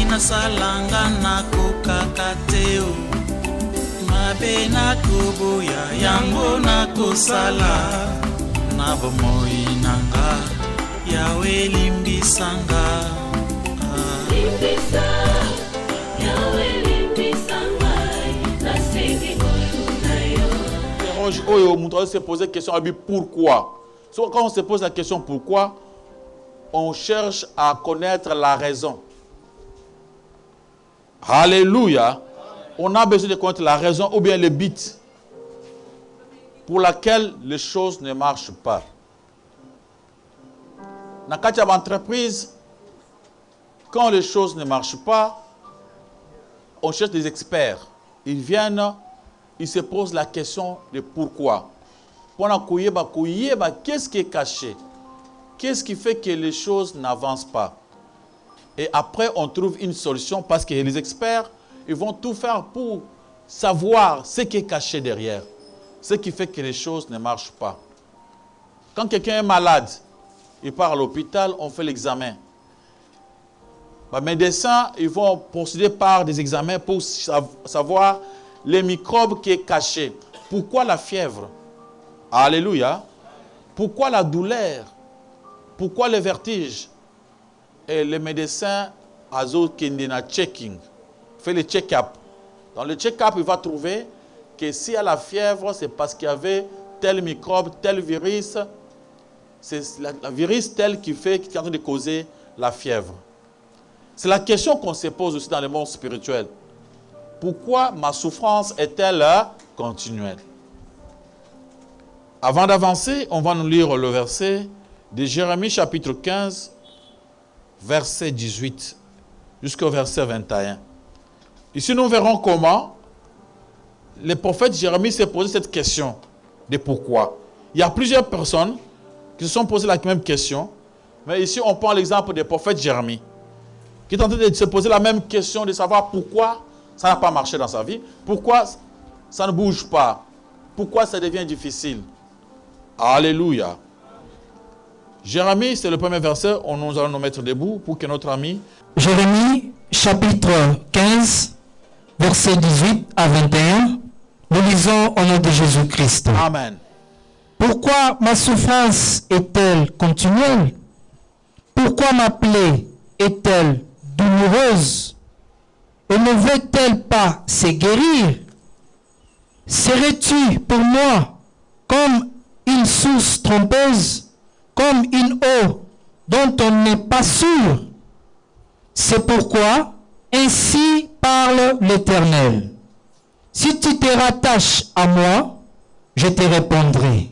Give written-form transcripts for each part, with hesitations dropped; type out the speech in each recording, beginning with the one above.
nasalanga nakokakateo mabe nakoboya yango nakosala na bomoi nanga yawe limbisanga limbisa yawe limbisanga nasengi moyo oyo muto se poser question abi pourquoi. So, quand on se pose la question pourquoi, on cherche à connaître la raison. Alléluia. On a besoin de connaître la raison ou bien le but pour laquelle les choses ne marchent pas. Dans une entreprise, quand les choses ne marchent pas, on cherche des experts. Ils viennent, ils se posent la question de pourquoi. Qu'est-ce qui est caché? Qu'est-ce qui fait que les choses n'avancent pas? Et après, on trouve une solution parce que les experts, ils vont tout faire pour savoir ce qui est caché derrière. Ce qui fait que les choses ne marchent pas. Quand quelqu'un est malade, il part à l'hôpital, on fait l'examen. Les médecins, ils vont procéder par des examens pour savoir les microbes qui sont cachés. Pourquoi la fièvre? Alléluia. Pourquoi la douleur? Pourquoi le vertige? Et le médecin a checking, fait le check-up. Dans le check-up, il va trouver que s'il y a la fièvre, c'est parce qu'il y avait tel microbe, tel virus. C'est le virus tel qui est en train de causer la fièvre. C'est la question qu'on se pose aussi dans le monde spirituel. Pourquoi ma souffrance est-elle continuelle? Avant d'avancer, on va nous lire le verset de Jérémie chapitre 15, verset 18 jusqu'au verset 21. Ici, nous verrons comment le prophète Jérémie s'est posé cette question de pourquoi. Il y a plusieurs personnes qui se sont posées la même question, mais ici, on prend l'exemple du prophète Jérémie, qui est en train de se poser la même question de savoir pourquoi ça n'a pas marché dans sa vie, pourquoi ça ne bouge pas, pourquoi ça devient difficile. Alléluia. Jérémie, c'est le premier verset. Nous allons nous mettre debout pour que notre ami... Jérémie, chapitre 15, verset 18 à 21. Nous lisons au nom de Jésus-Christ. Amen. Pourquoi ma souffrance est-elle continuelle? Pourquoi ma plaie est-elle douloureuse? Et ne veut-elle pas se guérir? Serais-tu pour moi comme une source trompeuse, comme une eau dont on n'est pas sûr? C'est pourquoi ainsi parle l'Éternel. Si tu te rattaches à moi, je te répondrai.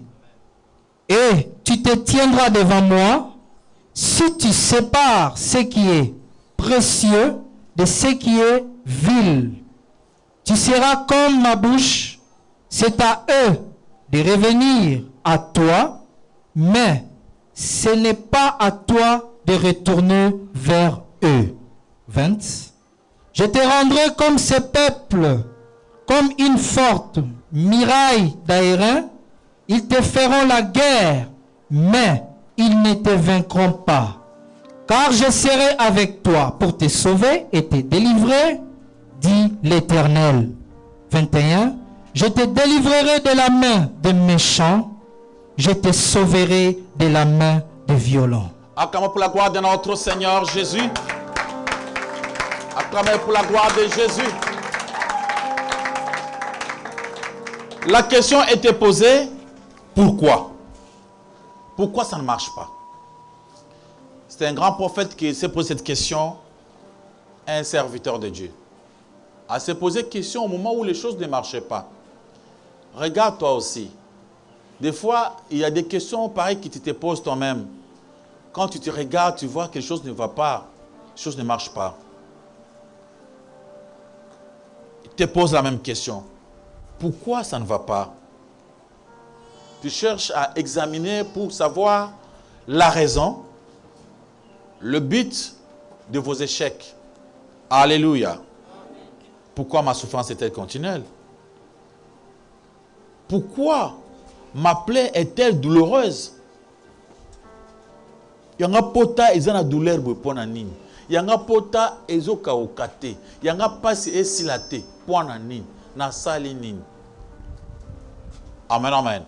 Et tu te tiendras devant moi. Si tu sépares ce qui est précieux de ce qui est vil, tu seras comme ma bouche. C'est à eux de revenir à toi, mais ce n'est pas à toi de retourner vers eux. 20. Je te rendrai comme ce peuple, comme une forte muraille d'airain. Ils te feront la guerre, mais ils ne te vaincront pas. Car je serai avec toi pour te sauver et te délivrer, dit l'Éternel. 21. Je te délivrerai de la main des méchants, je te sauverai de la main des violents. Acclamez pour la gloire de notre Seigneur Jésus. Acclamez pour la gloire de Jésus. La question était posée, pourquoi? Pourquoi ça ne marche pas? C'est un grand prophète qui s'est posé cette question, un serviteur de Dieu. A se poser question au moment où les choses ne marchaient pas. Regarde toi aussi. Des fois, il y a des questions pareilles qui te posent toi-même. Quand tu te regardes, tu vois que quelque chose ne va pas, les choses ne marchent pas. Tu te poses la même question. Pourquoi ça ne va pas? Tu cherches à examiner pour savoir la raison, le but de vos échecs. Alléluia. Pourquoi ma souffrance est-elle continuelle? Pourquoi ma plaie est-elle douloureuse? Il y a un pota, ils ont la douleur pour nini. yanga pota ezoka okate, yanga pasi esilate, poana nini, na sali nini. Amen, amen.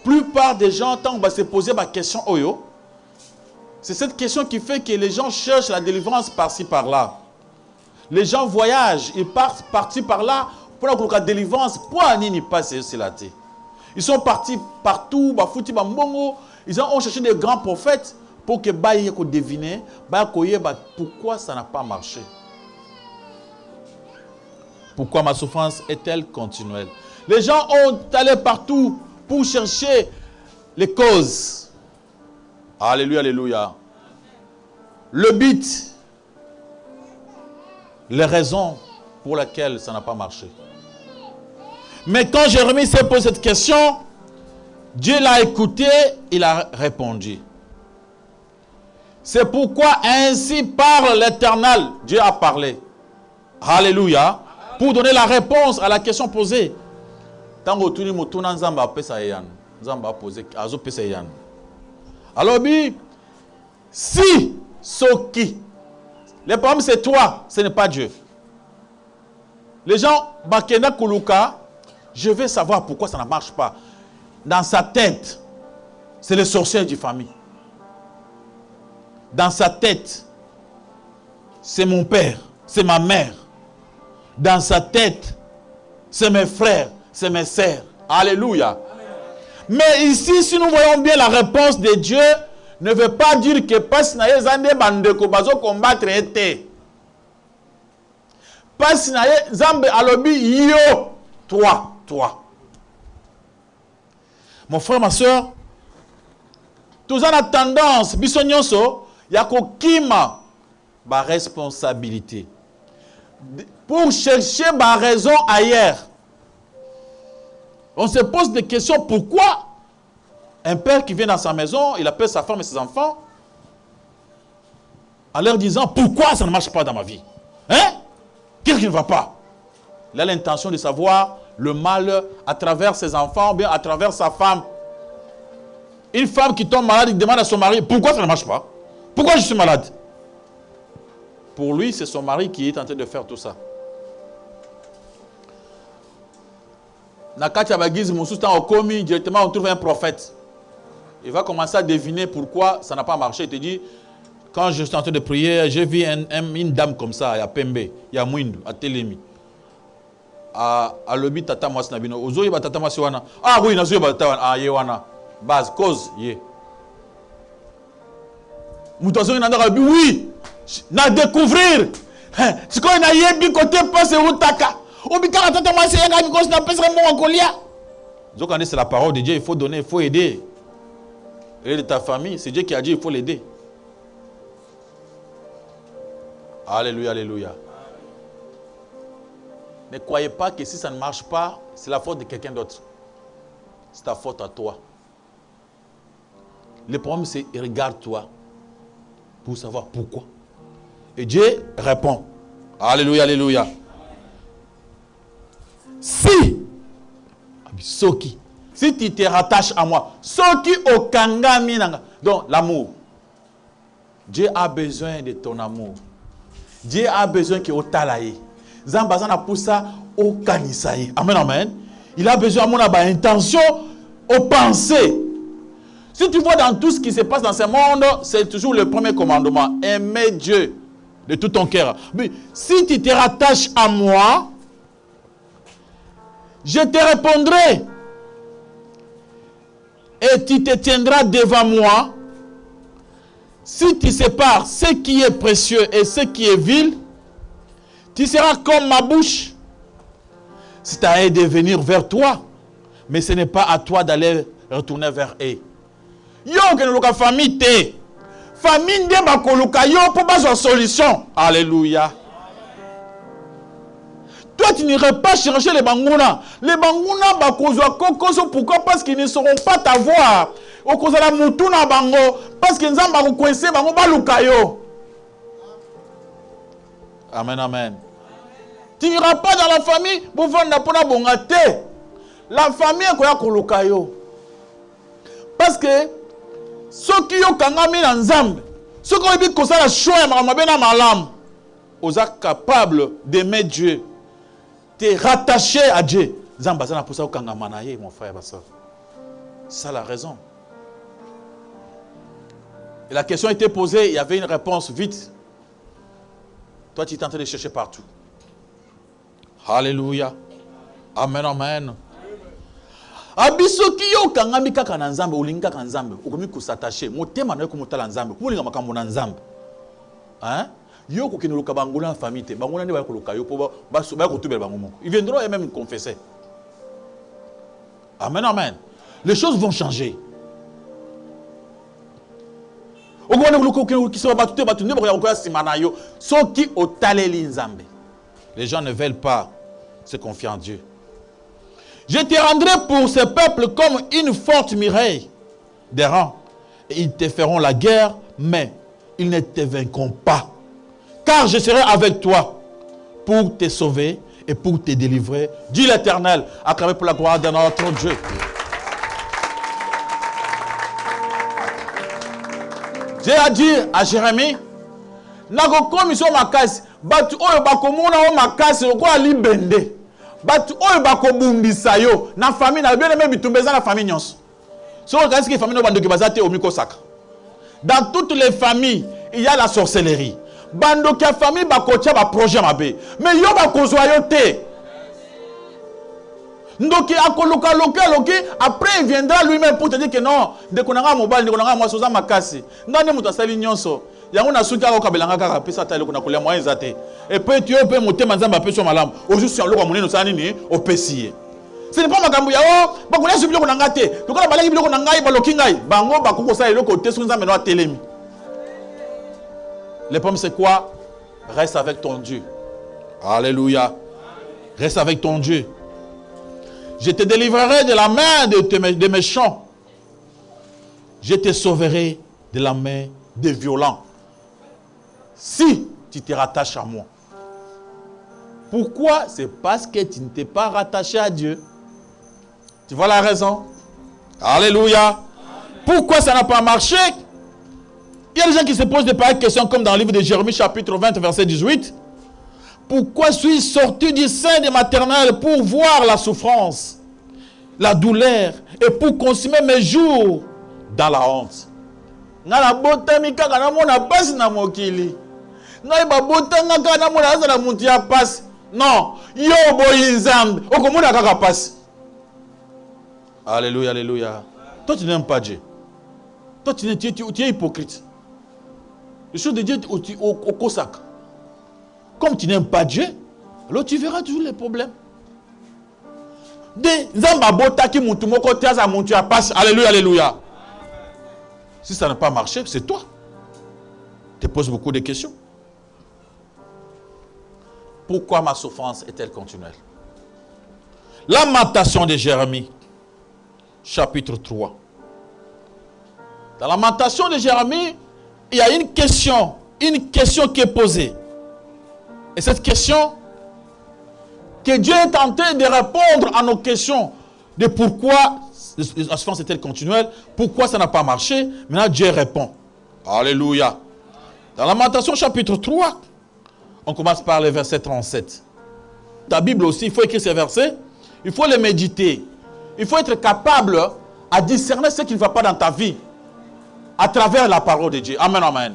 Plupart des gens, tant qu'on va se poser ma question, oyo, c'est cette question qui fait que les gens cherchent la délivrance par-ci, par-là. Les gens voyagent, ils partent par-ci, par-là, pour la délivrance, poana nini pasi esilate. Ils sont partis partout, bafouti bambongo, ils ont cherché des grands prophètes pour que Baye ko deviner, pourquoi ça n'a pas marché. Pourquoi ma souffrance est-elle continuelle? Les gens ont allé partout pour chercher les causes. Alléluia, alléluia. Le but, les raisons pour lesquelles ça n'a pas marché. Mais quand Jérémie s'est posé cette question, Dieu l'a écouté, il a répondu. C'est pourquoi ainsi parle l'Éternel. Dieu a parlé. Alléluia. Pour donner la réponse à la question posée. Alors, si, Soki, le problème c'est toi, ce n'est pas Dieu. Les gens, Bakena Kuluka, je vais savoir pourquoi ça ne marche pas. Dans sa tête, c'est le sorcier du famille. Dans sa tête, c'est mon père, c'est ma mère. Dans sa tête, c'est mes frères, c'est mes sœurs. Alléluia. Mais ici, si nous voyons bien la réponse de Dieu, ne veut pas dire que parce que Zande Bandeko bazo combattre été. Parce que Zambe alobi yo, toi. Mon frère, ma soeur, tous en a tendance, bisonyonso, yako kima, ba responsabilité. Pour chercher ma raison ailleurs. On se pose des questions. Pourquoi un père qui vient dans sa maison, il appelle sa femme et ses enfants, en leur disant, pourquoi ça ne marche pas dans ma vie? Hein? Qu'est-ce qui ne va pas? Il a l'intention de savoir le mal à travers ses enfants, ou bien à travers sa femme. Une femme qui tombe malade, il demande à son mari, pourquoi ça ne marche pas? Pourquoi je suis malade? Pour lui, c'est son mari qui est en train de faire tout ça. Nakatia Bagiz Moussoustan au commis, directement on trouve un prophète. Il va commencer à deviner pourquoi ça n'a pas marché. Il te dit, quand je suis en train de prier, j'ai vu une dame comme ça, il y a Pembe, il y a Mouindou, à Telemi. À Lobi Tata Mwasnabino. Ozoyi Batata Mwaswana. Ah oui, Nazoyi Batata ah Yewana. Base, cause, ye. Moutazoyi Nandara, oui, na découvrir. C'est quand il a yebi côté passe Utaka. C'est la parole de Dieu, il faut donner, il faut aider. Et de ta famille, c'est Dieu qui a dit il faut l'aider. Alléluia, alléluia. Ne croyez pas que si ça ne marche pas, c'est la faute de quelqu'un d'autre. C'est ta faute à toi. Le problème c'est, regarde-toi pour savoir pourquoi. Et Dieu répond. Alléluia, alléluia. Si tu te rattaches à moi, donc l'amour. Dieu a besoin de ton amour. Dieu a besoin que tu talaye. Zambazana pour ça au kanisaye. Amen, amen. Il a besoin de mon intention, aux pensées. Si tu vois dans tout ce qui se passe dans ce monde, c'est toujours le premier commandement. Aimer Dieu de tout ton cœur. Mais si tu te rattaches à moi, je te répondrai. Et tu te tiendras devant moi. Si tu sépares ce qui est précieux et ce qui est vil, tu seras comme ma bouche. C'est à eux de venir vers toi. Mais ce n'est pas à toi d'aller retourner vers eux. Yo, que nous avons famille, famille de bakoluka, yo, pour pas une solution. Alléluia. Toi, tu n'irais pas chercher les bangouna. Les bangouna, pourquoi? Parce qu'ils ne sauront pas t'avoir. Au cause de la moutuna bango. Parce qu'ils n'ont pas coincé bango balukayo. Amen, amen. Tu n'iras pas dans la famille pour faire n'a bongate. La famille est quoi kolukayo. Parce que ceux qui ont kangami dans Zambe, Ce qu'on dit comme ça, la choix, vous êtes capable d'aimer Dieu, de rattacher à Dieu. Mon frère, ma soeur. C'est ça la raison. Et la question a été posée, il y avait une réponse vite. Toi, tu es en train de chercher partout. Alléluia. Amen, amen. Abisoki yo kangami kaka na nzambe, ulinga kaka nzambe, ukomi kusatache, motema na yo kumutala nzambe, kulinga makambo na nzambe. Hein? Yo ko kinuluka bangula famille te, bangula ndi ba koluka yo po ba ko tubela bango moko. Ils viendront et même confesser. Amen, amen. Les choses vont changer. Les gens ne veulent pas se confier en Dieu. Je te rendrai pour ce peuple comme une forte muraille des rangs. Et ils te feront la guerre, mais ils ne te vaincront pas. Car je serai avec toi pour te sauver et pour te délivrer, dit l'Éternel, acclamé pour la gloire de notre Dieu. Dieu a dit à Jérémie, nako commission makasi, batu oyo bakomona o makasi oko ali bende. Batu oyo bakobumbisa yo na famille na bien même bitumbeza na famille nyonso. So kasi que famille no bandoki bazate o mikosaka. Dans toutes les familles, il y a la sorcellerie. Bandoki ya famille bakotia ba projet mabe. Mais yo bakozwa yo te. Donc akoluka loke après il viendra lui-même pour te dire que non de konanga mobile de konanga moi soza makasi ngane muta sali nyonso yango na suki ako kabelanga kaka pesa ta loko na kolia moyen zate et puis tu peux monter manzamba peso malam aujourd'hui sur loko monene sani ni opesier ce n'est pas makambu ya o bakolia su biloko nanga te lokola balangi biloko nanga baloki ngai bango bakoko sa loko te sunza meno atelemi. Le problème c'est quoi? Reste avec ton Dieu. Alléluia. Reste avec ton Dieu. Je te délivrerai de la main des méchants. Je te sauverai de la main des violents. Si tu te rattaches à moi. Pourquoi? C'est parce que tu ne t'es pas rattaché à Dieu. Tu vois la raison? Alléluia. Pourquoi ça n'a pas marché? Il y a des gens qui se posent de pareilles questions comme dans le livre de Jérémie chapitre 20 verset 18. Pourquoi suis-je sorti du sein de maternelle pour voir la souffrance, la douleur et pour consumer mes jours dans la honte? Non, alléluia, alléluia. Toi tu n'aimes pas Dieu. Toi tu es hypocrite. Les choses de Dieu au Cossack. Comme tu n'aimes pas Dieu, alors tu verras toujours les problèmes. Alléluia, alléluia. Si ça n'a pas marché, c'est toi. Tu te poses beaucoup de questions. Pourquoi ma souffrance est-elle continuelle? Lamentation de Jérémie, chapitre 3. Dans la lamentation de Jérémie, il y a une question qui est posée. Et cette question, que Dieu est en train de répondre à nos questions de pourquoi la souffrance est-elle continuelle, pourquoi ça n'a pas marché. Maintenant, Dieu répond. Alléluia. Dans Lamentation chapitre 3, on commence par le verset 37. Ta Bible aussi, il faut écrire ces versets, il faut les méditer. Il faut être capable à discerner ce qui ne va pas dans ta vie à travers la parole de Dieu. Amen, amen.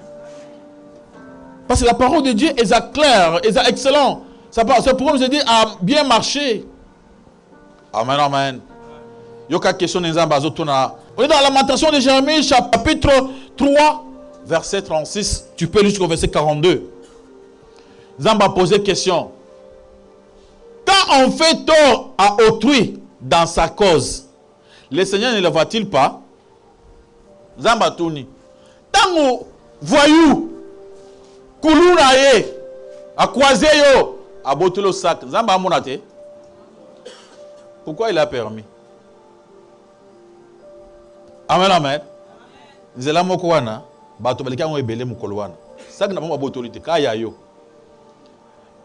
Parce que la parole de Dieu est claire, est excellente. Ça pourrait nous aider à bien marcher. Amen, amen. Il y a une question. On est dans la Lamentation de Jérémie, chapitre 3, verset 36. Tu peux jusqu'au verset 42. Zamba pose question. Quand on fait tort à autrui dans sa cause, le Seigneur ne le voit-il pas? Zamba tourni. Tant voyou, Kuluna ye, a croisé yo, a boté le sac. Zamba monate. Pourquoi il a permis? Amen, amen. Zela mokwana, bato balika ngo ebele mukolwana. Sac na bomba botolite kaya yo.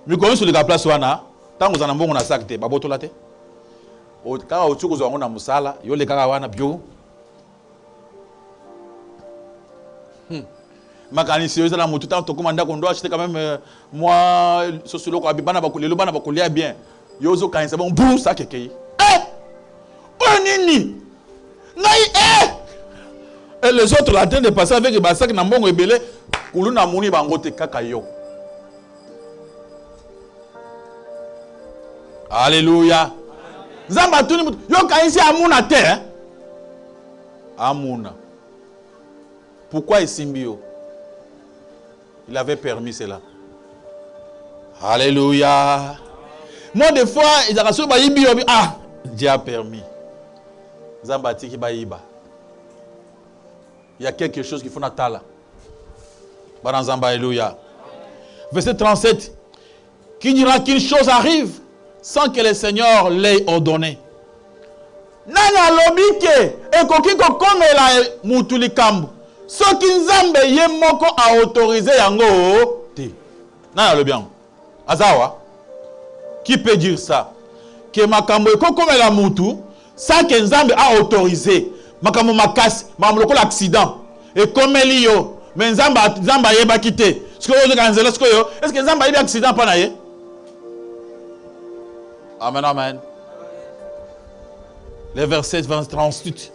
Mi kono sur la place wana, tango za mbongo na sac te, ba botolate. O kaka otuko zo na musala, yo le kaka wana bio. Mécanicien, ça la moto, tant que mandat qu'on doit acheter quand même, moi, sociologue, bana bakouli, le bana bakouli bien. Yozo quand c'est bon, boum, ça kéké. Nini. Et les autres là, en train de passer avec les bassacs, n'ambon et belé, koulou na mouni bangote kakayo. Alléluia. Zamba tuni yo kaisi amuna te hein? Amuna. Pourquoi il simbio? Il avait permis cela. Alléluia. Moi des fois ils ont ba yibi ah, Dieu a permis. Zamba tiki ba yiba. Il y a quelque chose qu'il faut natala. Baran Zamba alléluia. Verset 37. Qui dira qu'une chose arrive sans que le Seigneur l'ait ordonné. Nana lobike ekokiko komela mutuli kambu. Soki nzambe ye moko a autorisé yango te. Nana lobian. Azawa. Qui peut dire ça? Que makambo ekokomela mutu sans que nzambe a autorisé. Makambo makasi, makambo l'accident. Et komeli yo, mais nzamba yeba kite. Est-ce que nzamba yeba accident pa na ye? Amen, amen. Les versets 38.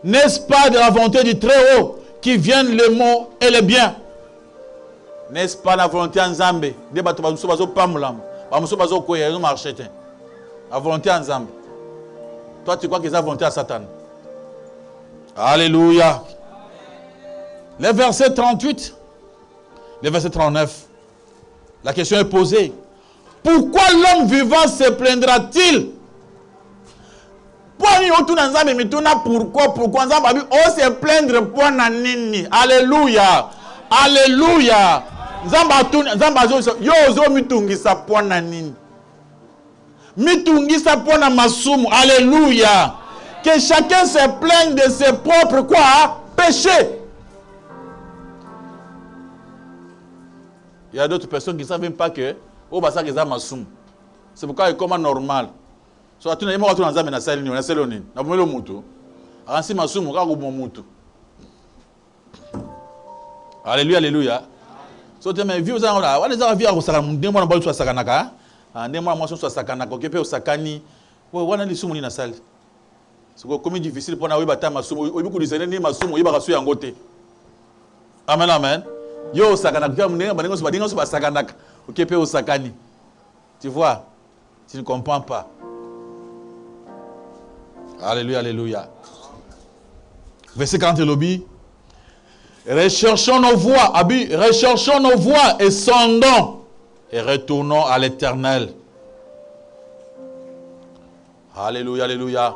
N'est-ce pas de la volonté du Très-Haut qui viennent le mot et le bien? N'est-ce pas la volonté en Zambé? La volonté en Zambé. Toi, tu crois que c'est la volonté à Satan? Alléluia. Les versets 38. Les versets 39. La question est posée. Pourquoi l'homme vivant se plaindra-t-il? Pourquoi on se plaindre pour nini? Alléluia. Alléluia. Alléluia. Que chacun se plaigne de ses propres quoi? Péchés. Il y a d'autres personnes qui ne savent même pas que c'est pourquoi il est comme normal. Alléluia, alléluia. C'est difficile pour amen, amen. Yo tu vois, tu ne comprends pas. Alléluia, alléluia. Verset 40 lobby. Recherchons nos voies, recherchons nos voies et sondons et retournons à l'Éternel. Alléluia, alléluia.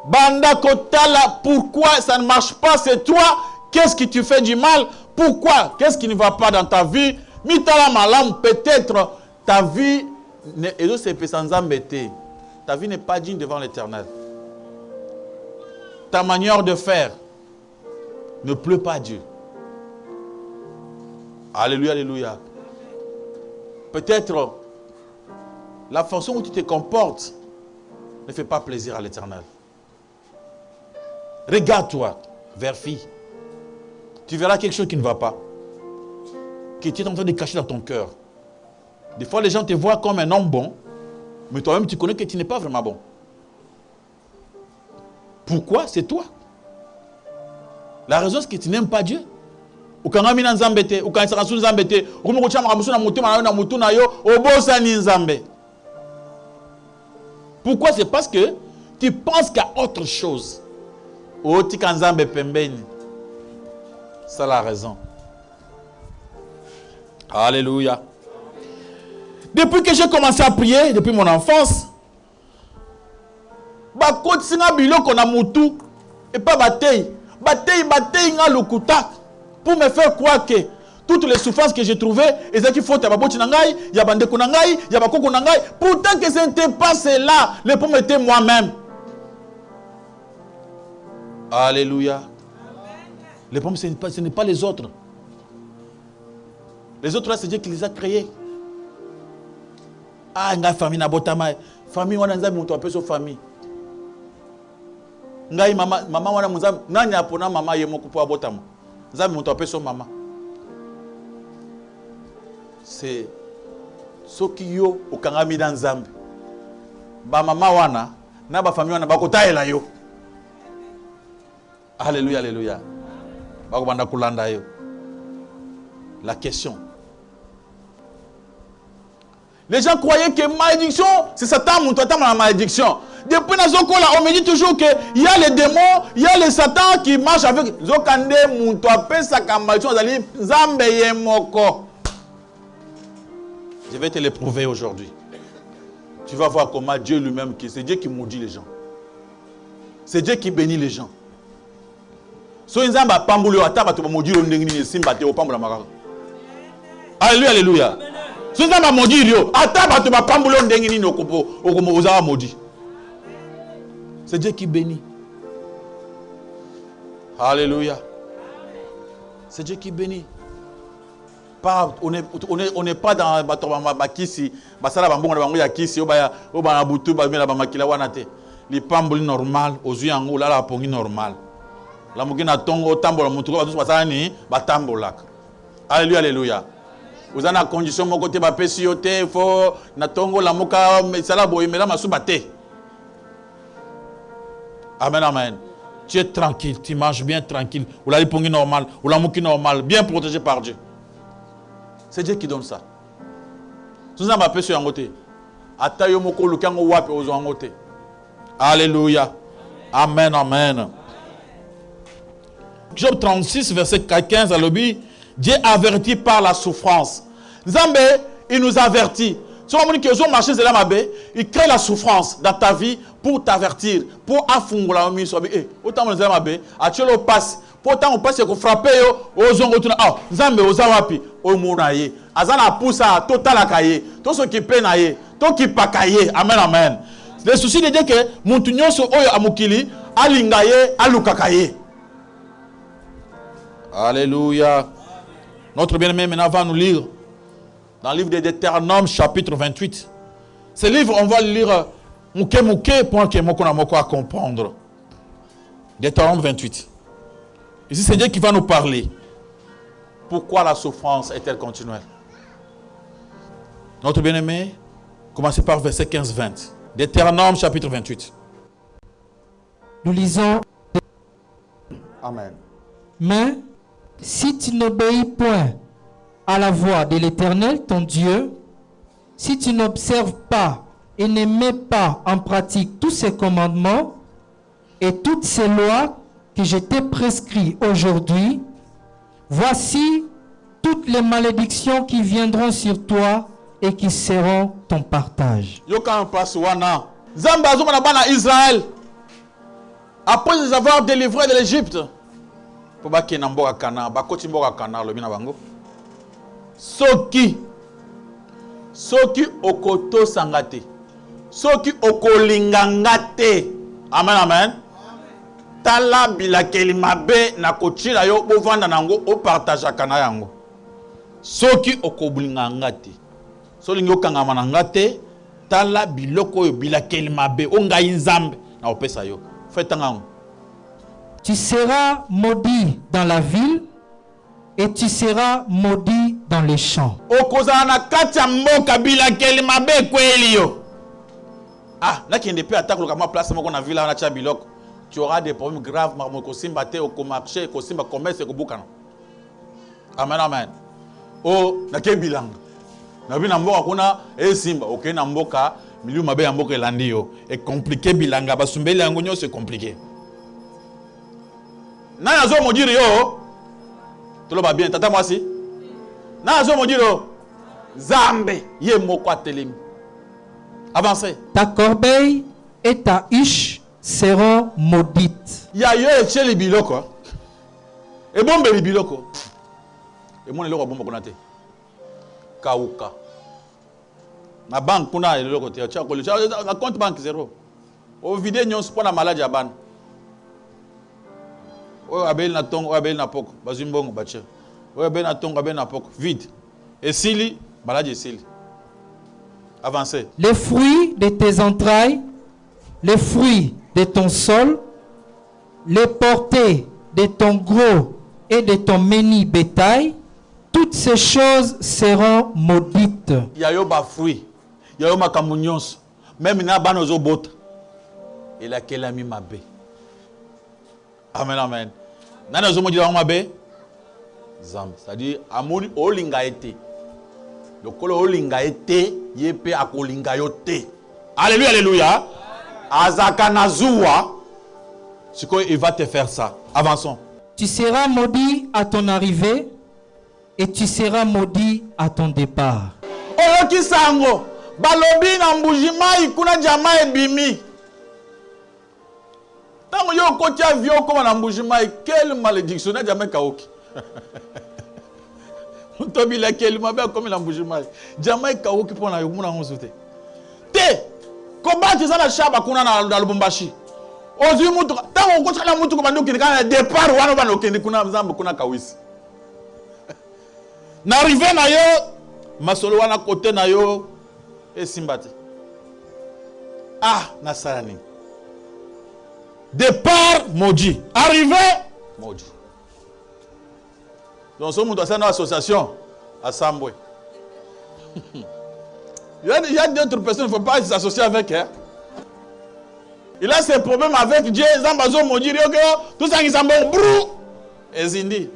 Banda Kotala, pourquoi ça ne marche pas? C'est toi. Qu'est-ce qui te fait du mal? Pourquoi? Qu'est-ce qui ne va pas dans ta vie? Mitala malam, peut-être ta vie, ta vie n'est pas digne devant l'Éternel. Ta manière de faire ne plaît pas à Dieu. Alléluia, alléluia. Peut-être la façon où tu te comportes ne fait pas plaisir à l'Éternel. Regarde-toi, vérifie. Tu verras quelque chose qui ne va pas. Que tu es en train de cacher dans ton cœur. Des fois, les gens te voient comme un homme bon, mais toi-même, tu connais que tu n'es pas vraiment bon. Pourquoi? C'est toi. La raison, c'est que tu n'aimes pas Dieu. Pourquoi? C'est parce que tu penses qu'à autre chose. C'est la raison. Alléluia. Depuis que j'ai commencé à prier, depuis mon enfance, et pas bataille nga lukuta pour me faire croire que toutes les souffrances que j'ai trouvées, et ça qu'il faut tababoti nangai, yabande kunangai, yabakoko nangai, pourtant que ce n'était pas cela, le pour mettre moi-même. Alléluia. Le problème, ce n'est pas les autres. Les autres là, c'est Dieu qui les a créés. Ah, nga famille na botama, famille wana nzambe muto apeso famille. Ngai mama wana muzambe nani apona mama ye moko po abotama. Nzambe moto appelle son maman. C'est ce qui yo okangami dans Nzambe. Ba mama wana na ba famille wana bakotaela yo. Alléluia, alléluia. Bakobanda kulanda yo. La question. Les gens croyaient que malédiction, c'est Satan mon totem la malédiction. Depuis Nazokola, on me dit toujours qu'il y a les démons, il y a les satans qui marchent avec Zokande mon tope sa malédiction zali Nzambe yemoko. Je vais te l'éprouver aujourd'hui. Tu vas voir comment Dieu lui-même, c'est Dieu qui maudit les gens. C'est Dieu qui bénit les gens. So Nzamba pambulu ataba to maudit le ndengini simba te opambula makaka. Alléluia, alléluia. So Nzamba maudit yo ataba to pambulu ndengini okopo okomo ozawa maudit. C'est Dieu qui bénit. Alléluia. C'est Dieu qui bénit. Pas, on n'est pas dans la kisi, basala bambongo na bango ya kisi obaya obana butu ba mela ba makila wana te. Li pamboli normal, ozu yango la pongi normal. La mugina tongo tambola mutu ko bazu basala ni batambolaka. Alléluia, alléluia. Ozana condition moko te ba pesi yo te fo na tongo la muka sala boy mela masuba te. Amen, amen. Tu es tranquille, tu manges bien tranquille. Ou la pongi normal, ou la muki normal, bien protégé par Dieu. C'est Dieu qui donne ça. Alléluia. Amen, amen. Job 36, verset 15 à l'objet. Dieu avertit par la souffrance. Nzambe, il nous avertit. Il crée la souffrance dans ta vie pour t'avertir, pour afungula pourtant on passe qu'on frappe aux ongo tuna ah Nzambe ozawapi o munaye azana poussa total akaye to so ki penaye to ki pakaye. Amen, amen. Le souci de dire que muntu nyonso oyo amukili alingaye alukakaye. Alléluia. Notre bien-aimé maintenant va nous lire dans le livre de Deutéronome chapitre 28. Ce livre on va le lire mouke pour que moko na moko à comprendre. Deutéronome 28. Ici, c'est Dieu qui va nous parler. Pourquoi la souffrance est-elle continuelle? Notre bien-aimé, commencez par verset 15-20. Deutéronome chapitre 28. Nous lisons. Amen. Mais si tu n'obéis point à la voix de l'Éternel, ton Dieu, si tu n'observes pas et ne mets pas en pratique tous ses commandements et toutes ces lois que je t'ai prescrit aujourd'hui, voici toutes les malédictions qui viendront sur toi et qui seront ton partage. Israël, après les avoir délivrés de l'Égypte, Soki okoto sangate, Soki okolingangate, amen, amen. Tala bilakeli mabe na kochila yo bovanda nango o partage kana yango. Soki okobulinganga te. Solingi okangama nanga te, tala biloko yo bilakeli mabe o ngai Nzambe na opesa yo. Fetanga. Tu seras maudit dans la ville et tu seras maudit dans les champs. Okozana kati ya mboka bilakeli mabe kweli yo. Ah, nakende pe attaque lo kama place moko na ville na cha biloko. Tu auras des problèmes graves, au marché, au commerce, au boucan. Amen, amen. Oh, na kebilang. Na bi na mboka kuna simba, OK na mboka, milieu mabe ya mboka elandi yo. Et compliqué bilanga basumbeli yango nyo c'est compliqué. Na yazo mo dire yo. Tolo ba bien, tata moi si. Na yazo mo dire yo. Zambe, ye moko atelemi. Avancez. Ta corbeille et ta huche seront maudites. Ya yo eche li biloko. E bombe li biloko. E mon eloko bombe konate. Kauka. Na banque kuna eloko te cha ko na compte banque zéro. O vide nyonso pona malade ya ban. O abel na tongo, o abel na poko, bazimbongo bache. O abel na tongo, abel na poko, vide. Et sili, malade sili. Avancez. Les fruits de tes entrailles, les fruits de ton sol, les portées de ton gros et de ton menu bétail, toutes ces choses seront maudites. Il y a eu des fruits, il y a eu des communions, même il y a des bottes. Et là, quel ami m'a bé. Amen, amen. Nana zomo dit m'a bé. Zam, c'est-à-dire, amoni olinga été. Le kolo olinga été, yepe akolinga yote. Alléluia, alléluia. Azaka nazua. C'est quoi, il va te faire ça. Avançons. Tu seras maudit à ton arrivée et tu seras maudit à ton départ. Oyo kisango, balobi na mbujima ikuna jama ebimi. Tango yo koti avion comme na mbujima, quelle malédiction na jama kaoki. Tobi la quelle mabe comme na mbujima. Jama kaoki pona yo muna nzote. Te, kombattre ça na shaba kuna na Lubumbashi. Ozu mutu, tango koti la mutu ko bando kinika départ wana bano kendi kuna mzambe kuna kawisi. N'arrivé na yo, masolo wana côté na yo, et simbati. Ah, nasarani. Départ, maudit. Arrivé, maudit. Donc, ce monde a une association à Samboué. Il y a d'autres personnes, il ne faut pas s'associer avec. Hein. Il a ses problèmes avec Dieu, Zambazo maudit, tout ça qui s'en va, brou, et Zindi.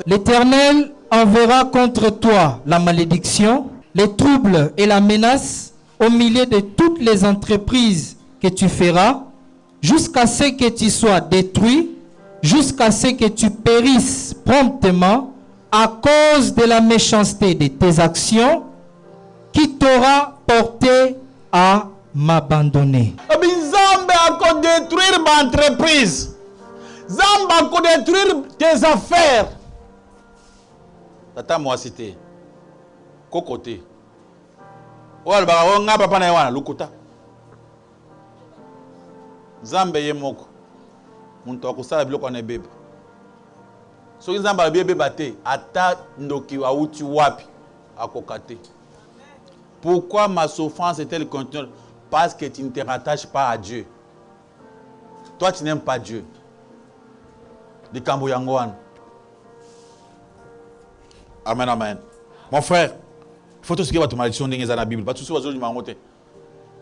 L'Éternel enverra contre toi la malédiction, les troubles et la menace au milieu de toutes les entreprises que tu feras, jusqu'à ce que tu sois détruit, jusqu'à ce que tu périsses promptement à cause de la méchanceté de tes actions qui t'aura porté à m'abandonner. Zambé a détruire ma entreprise. Zamba a détruire tes affaires. Tata moi cité. Kokote. Oual ba nga papa na wana lukuta. Zamba ye moko. Muntu akusala biloko na bebe. So Zamba bebe bate ata ndoki wa uti wapi akokate. Pourquoi ma souffrance est-elle continue? Parce que tu ne te rattaches pas à Dieu. Toi tu n'aimes pas Dieu. De Kambo Yangoan. Amen, amen. Mon frère, il faut tout ce qui va te malédiction dans la Bible. Pas tout ce qui va te malédiction.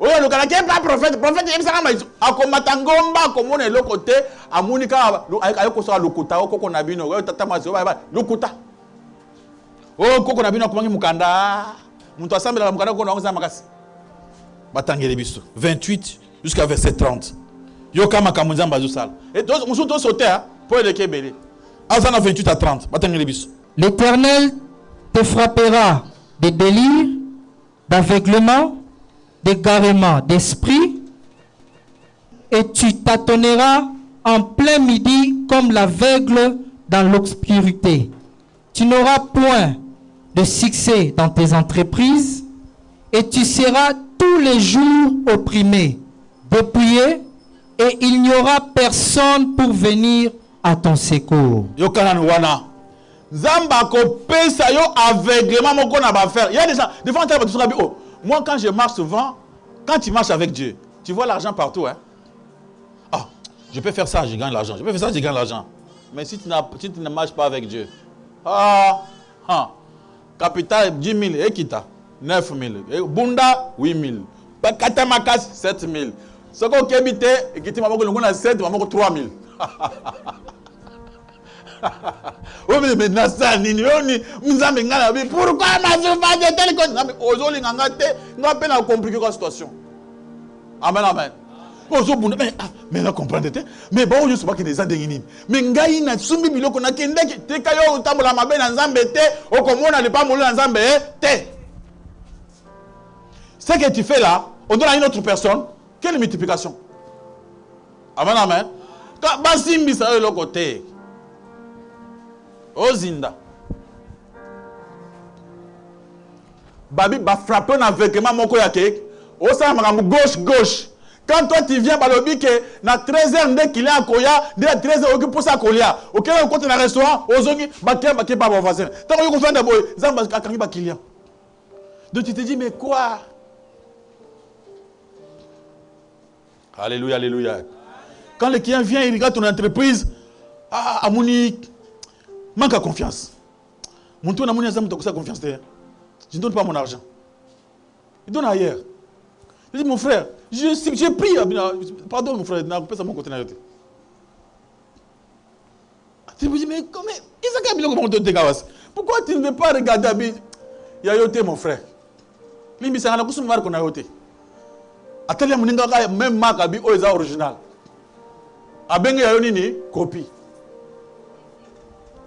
Oh, le Canadien n'est pas prophète. Prophète, il y a une malédiction. Akomatangomba, comme on est le côté, à Monika, ayoko soit lokuta, oko nabino, tata mazo, lokuta. Oh, koko nabino, comment mukanda? Muntu assemble la mukanda, kono onza makasi. Batangele biso. 28 jusqu'à verset 30. Yoka makamunza mbazo sala. Et tous, nous sommes sautés, hein. Azana 28 à 30. L'Éternel te frappera de délire, d'aveuglement, d'égarement d'esprit, et tu tâtonneras en plein midi comme l'aveugle dans l'obscurité. Tu n'auras point de succès dans tes entreprises, et tu seras tous les jours opprimé, dépouillé, et il n'y aura personne pour venir à ton secours. Zamba ko pesa yo aveuglement moko na ba faire. Il y a des gens, des fois on dit oh, moi quand je marche souvent, quand tu marches avec Dieu, tu vois l'argent partout hein. Ah, je peux faire ça, je gagne l'argent. Je peux faire ça, je gagne l'argent. Mais si tu ne marches pas avec Dieu. Capital 10 000 et kita 9 000. Bunda 8 000. Katamakas 7 000. Soko kebite et qui m'a ngona 7 m'a 3 000. Oh mais maintenant ça nini mzambe ngala bi pourquoi ma souffrance de telle chose mais ozoli nganga te nga peine à compliquer la situation. Amen amen. Ozo bunda mais na comprendre te mais bon je sais pas que des andengini mais ngai na sumbi biloko na kendeki te kayo utambola mabe na nzambe te okomona ne pas mouler na nzambe te. Ce que tu fais là, on donne à une autre personne, quelle multiplication? Amen amen. Quand basimbi ça le côté Ozinda. Babi va frapper un aveuglement mon koyake. O ça m'a gauche. Quand toi tu viens balobi que na 13h dès qu'il est à Koya, dès 13h occupe pour ça Koya. OK là côté na restaurant, ozongi bakia pas bon voisin. Tant que vous faites d'abord, zamba akangi ba client. Donc tu te dis mais quoi? Alléluia, alléluia. Quand le client vient, il regarde ton entreprise, Ah, amoni, manque à confiance. Mon tour n'a pas confiance. Je ne donne pas mon argent. Il donne ailleurs. Je dis, mon frère, j'ai pris. Pardon, mon frère, je n'ai pas ça mon côté. Je me dis, mais comment? Pourquoi tu ne veux pas regarder Abi? Il y a yoté, mon frère. Limbi, c'est un coup de qu'on a yoté. Attendez, mon ingaka, même marque Abi, est original. Abengue Yayonini, copie.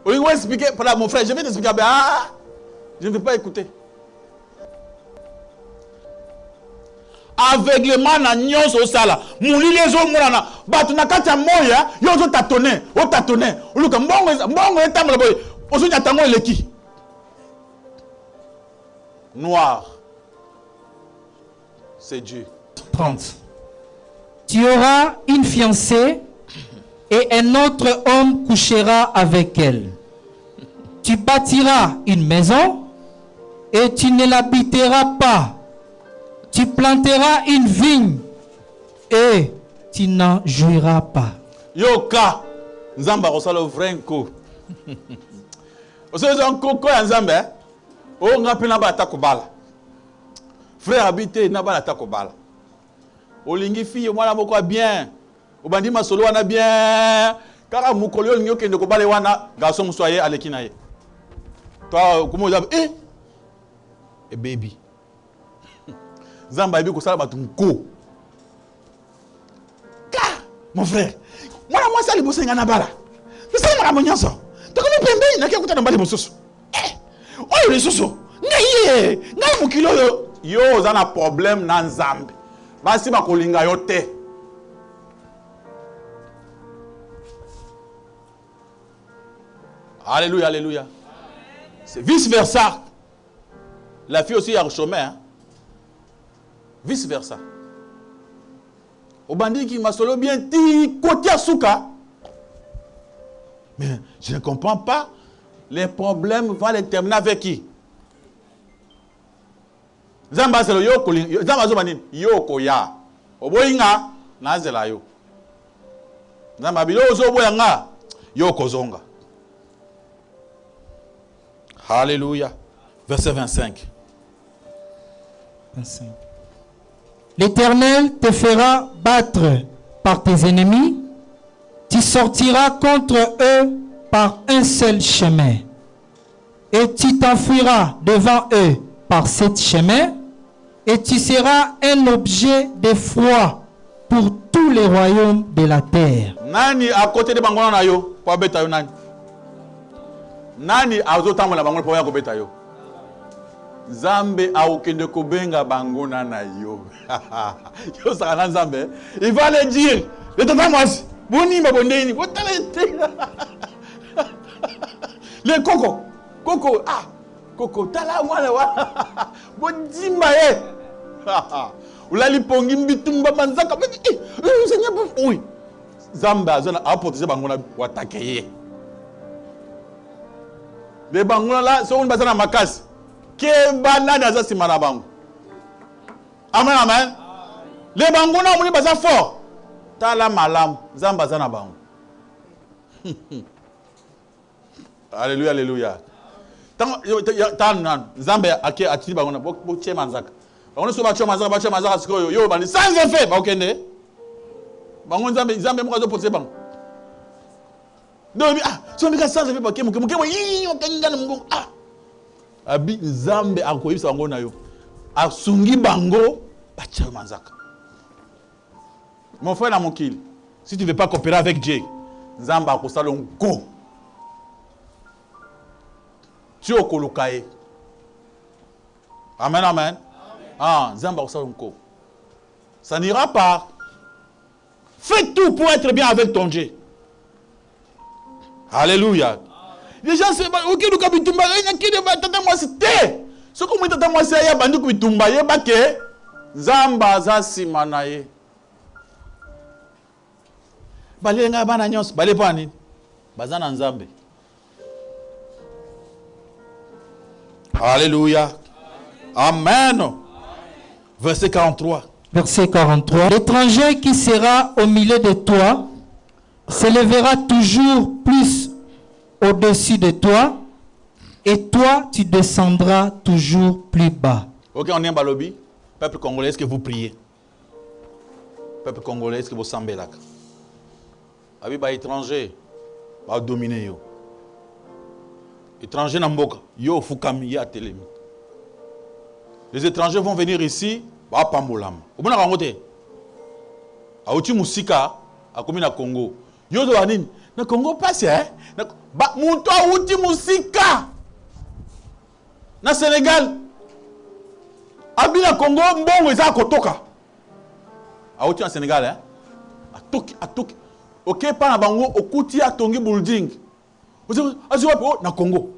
Au lieu d'expliquer, mon frère, je vais t'expliquer. Ah, je ne vais pas écouter. Aveuglement na nyonso au sala. Mouli les autres moulana. Batu na katia moya, yozo tatone, o tatone. Oluka mbongo etamla boy. Ozo nyatango eleki. Noir. C'est Dieu. 30. Tu auras une fiancée et un autre homme couchera avec elle. Tu bâtiras une maison et tu ne l'habiteras pas. Tu planteras une vigne et tu n'en jouiras pas. Yoka, Nzamba osala vrenko. Osala nkoko ya Nzambe. O ngapi na ba atakobala. Frère habité na ba atakobala. Olingi fille mwana moko bien. Obandi masolo wana bien. Kaka mukolo olingi okende ko bale wana garçon musoye aleki na ye. Toi comment vous avez eh baby. Zamba ibi ko sala batu nko. Ka mon frère. Moi ça liboso ngana bala. C'est ma monyanso. To ko pembe na ke kuta na bale mosusu. Oyo le soso. Ngai mukilo yo zana problème na Nzambe. Basi ba kolinga yo te. Alléluia, alléluia. C'est vice versa. La fille aussi a le chemin. Hein? Vice versa. Au bandit qui m'a solo bien dit côté Asuka. Mais je ne comprends pas. Les problèmes vont les terminer avec qui? Zamba c'est le yoko. Zamba zobani yoko ya. Oboyinga nazela yo. Zamba bilo zoboyanga yoko zonga. Alléluia. Verset 25. 25. L'Éternel te fera battre par tes ennemis. Tu sortiras contre eux par un seul chemin. Et tu t'enfuiras devant eux par sept chemins. Et tu seras un objet d'effroi pour tous les royaumes de la terre. Nani à côté de Bangona na yo pour beta yo nani? Nani azotambola bango pour ya ko beta yo? Nzambe aokende kobenga bangona na yo. Yo saka Nzambe, il va le dire. Le tata mwasi, boni mabondeni, botalete. Le Coco, Coco tala mwana wa. Bodimba ye. Ulali pongi mbitumba manzaka. Seigneur, oui. Nzambe azona a protéger bangona watake ye. Les bangona là, so on bazana makasi. Kebana daza simana bango. Amen, amen. Les bangona muni baza fort. Tala malam, Nzambe zana bango. Alléluia, alléluia. Tant Nzambe ake atini bangona bo tie manzaka. Bangona so ba tie manzaka sikoyo yo bani sans effet ba okende. Bango Nzambe mo kazo poser bango. Donc so mbika sans effet ba kemo yi okenga na mungu abi Nzambe akoyisa bango na yo. Asungi bango ba tie manzaka. Mon frère na mokili, si tu ne veux pas coopérer avec Dieu, Nzambe akosala nko. Tu okolukaye. Amen, amen. Nzambe akosala nko. Ça n'ira pas. Fais tout pour être bien avec ton Dieu. Alléluia. Les gens se disent, ok, nous avons bitumba, il y a tata moi c'était. Ce que moi tata moi c'est ya bandu ku bitumba ye ba ke Nzamba za simanaye. Balenga bana nyos, bale pani. Bazana Nzambe. Alléluia. Amen. Verset 43. Verset 43. L'étranger qui sera au milieu de toi s'élèvera toujours plus au-dessus de toi, et toi, tu descendras toujours plus bas. Ok, on est en Balobi. Peuple congolais, est-ce que vous priez? Peuple congolais, est-ce que vous semblez là? Abi ba étranger, ba dominer yo. Étranger namboka, yo fukami ya telemi. Les étrangers vont venir ici, ba pambolam. Obona kangote. Auti musika, akomi na Congo. Yo do anini? Na Congo passe hein? Ba muntu auti musika. Na Sénégal. Abi na Congo mbongo eza kotoka. Auti na Sénégal hein? Atoki. Ok, pas na bango okuti atongi building. Vous avez na Congo.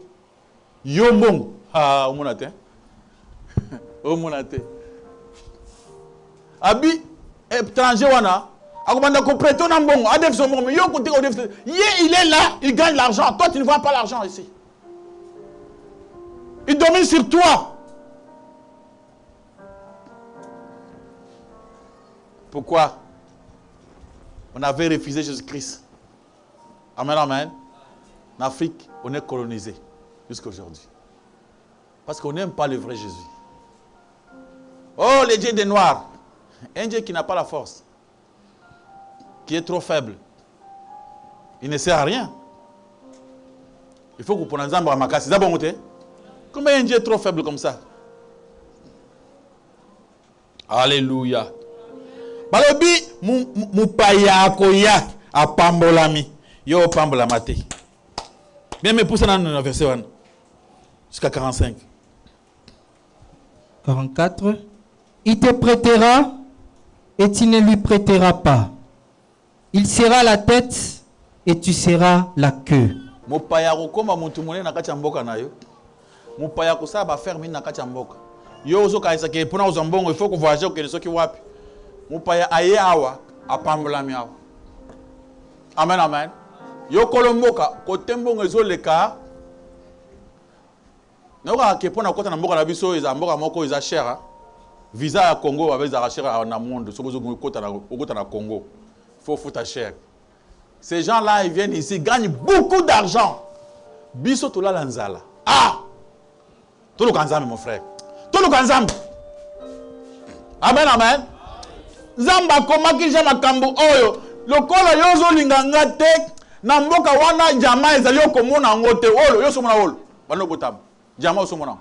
Yo mbongo. Ah, omonate. Omonate. Abi étranger wana akomanda ko prêter na mbongo adef so mbongo yo côté ko def il est là, il gagne l'argent, toi tu ne vois pas l'argent ici. Il domine sur toi. Pourquoi? On avait refusé Jésus-Christ. Amen, amen. En Afrique, on est colonisé jusqu'à aujourd'hui. Parce qu'on n'aime pas le vrai Jésus. Oh, les dieux des Noirs. Un Dieu qui n'a pas la force. Qui est trop faible. Il ne sert à rien. Il faut que vous preniez un Zambramakas. C'est bon, comment un Dieu est trop faible comme ça? Alléluia. Balobi, mupaya koya a pambolami. Yo pambolamate. Bien, mais pour ça, dans le verset 1. Jusqu'à 45. 44. Il te prêtera et tu ne lui prêteras pas. Il sera la tête et tu seras la queue. Mupaya kokoma muntu mone na kati ya mboka na yo. Mupaya kosala ba ferme na kati ya mboka. Yo ozo kaisa ke pona uzambongo il faut que voyager ke soki wapi. Mupaya aye awa apambolami awa. Amen amen. Yo kolomboka kote mbongo ezoleka. Naoka ke pona kota na mboka na biso eza mboka moko eza cher. Visa ya Congo abeza cher na monde sobozo kota na Congo. Faut foutre cher. Ces gens-là, ils viennent ici, gagnent beaucoup d'argent. Biso tola lanzala. Ah! Tolo kanzambe, mon frère. Tolo kanzambe. Amen, amen. Zamba komaki jama kambu oyo. Lokola yozo linganga te. Na mboka wana jama ezali okomona ngote. Olo, yo somona olo. Bano botam. Jama osomona.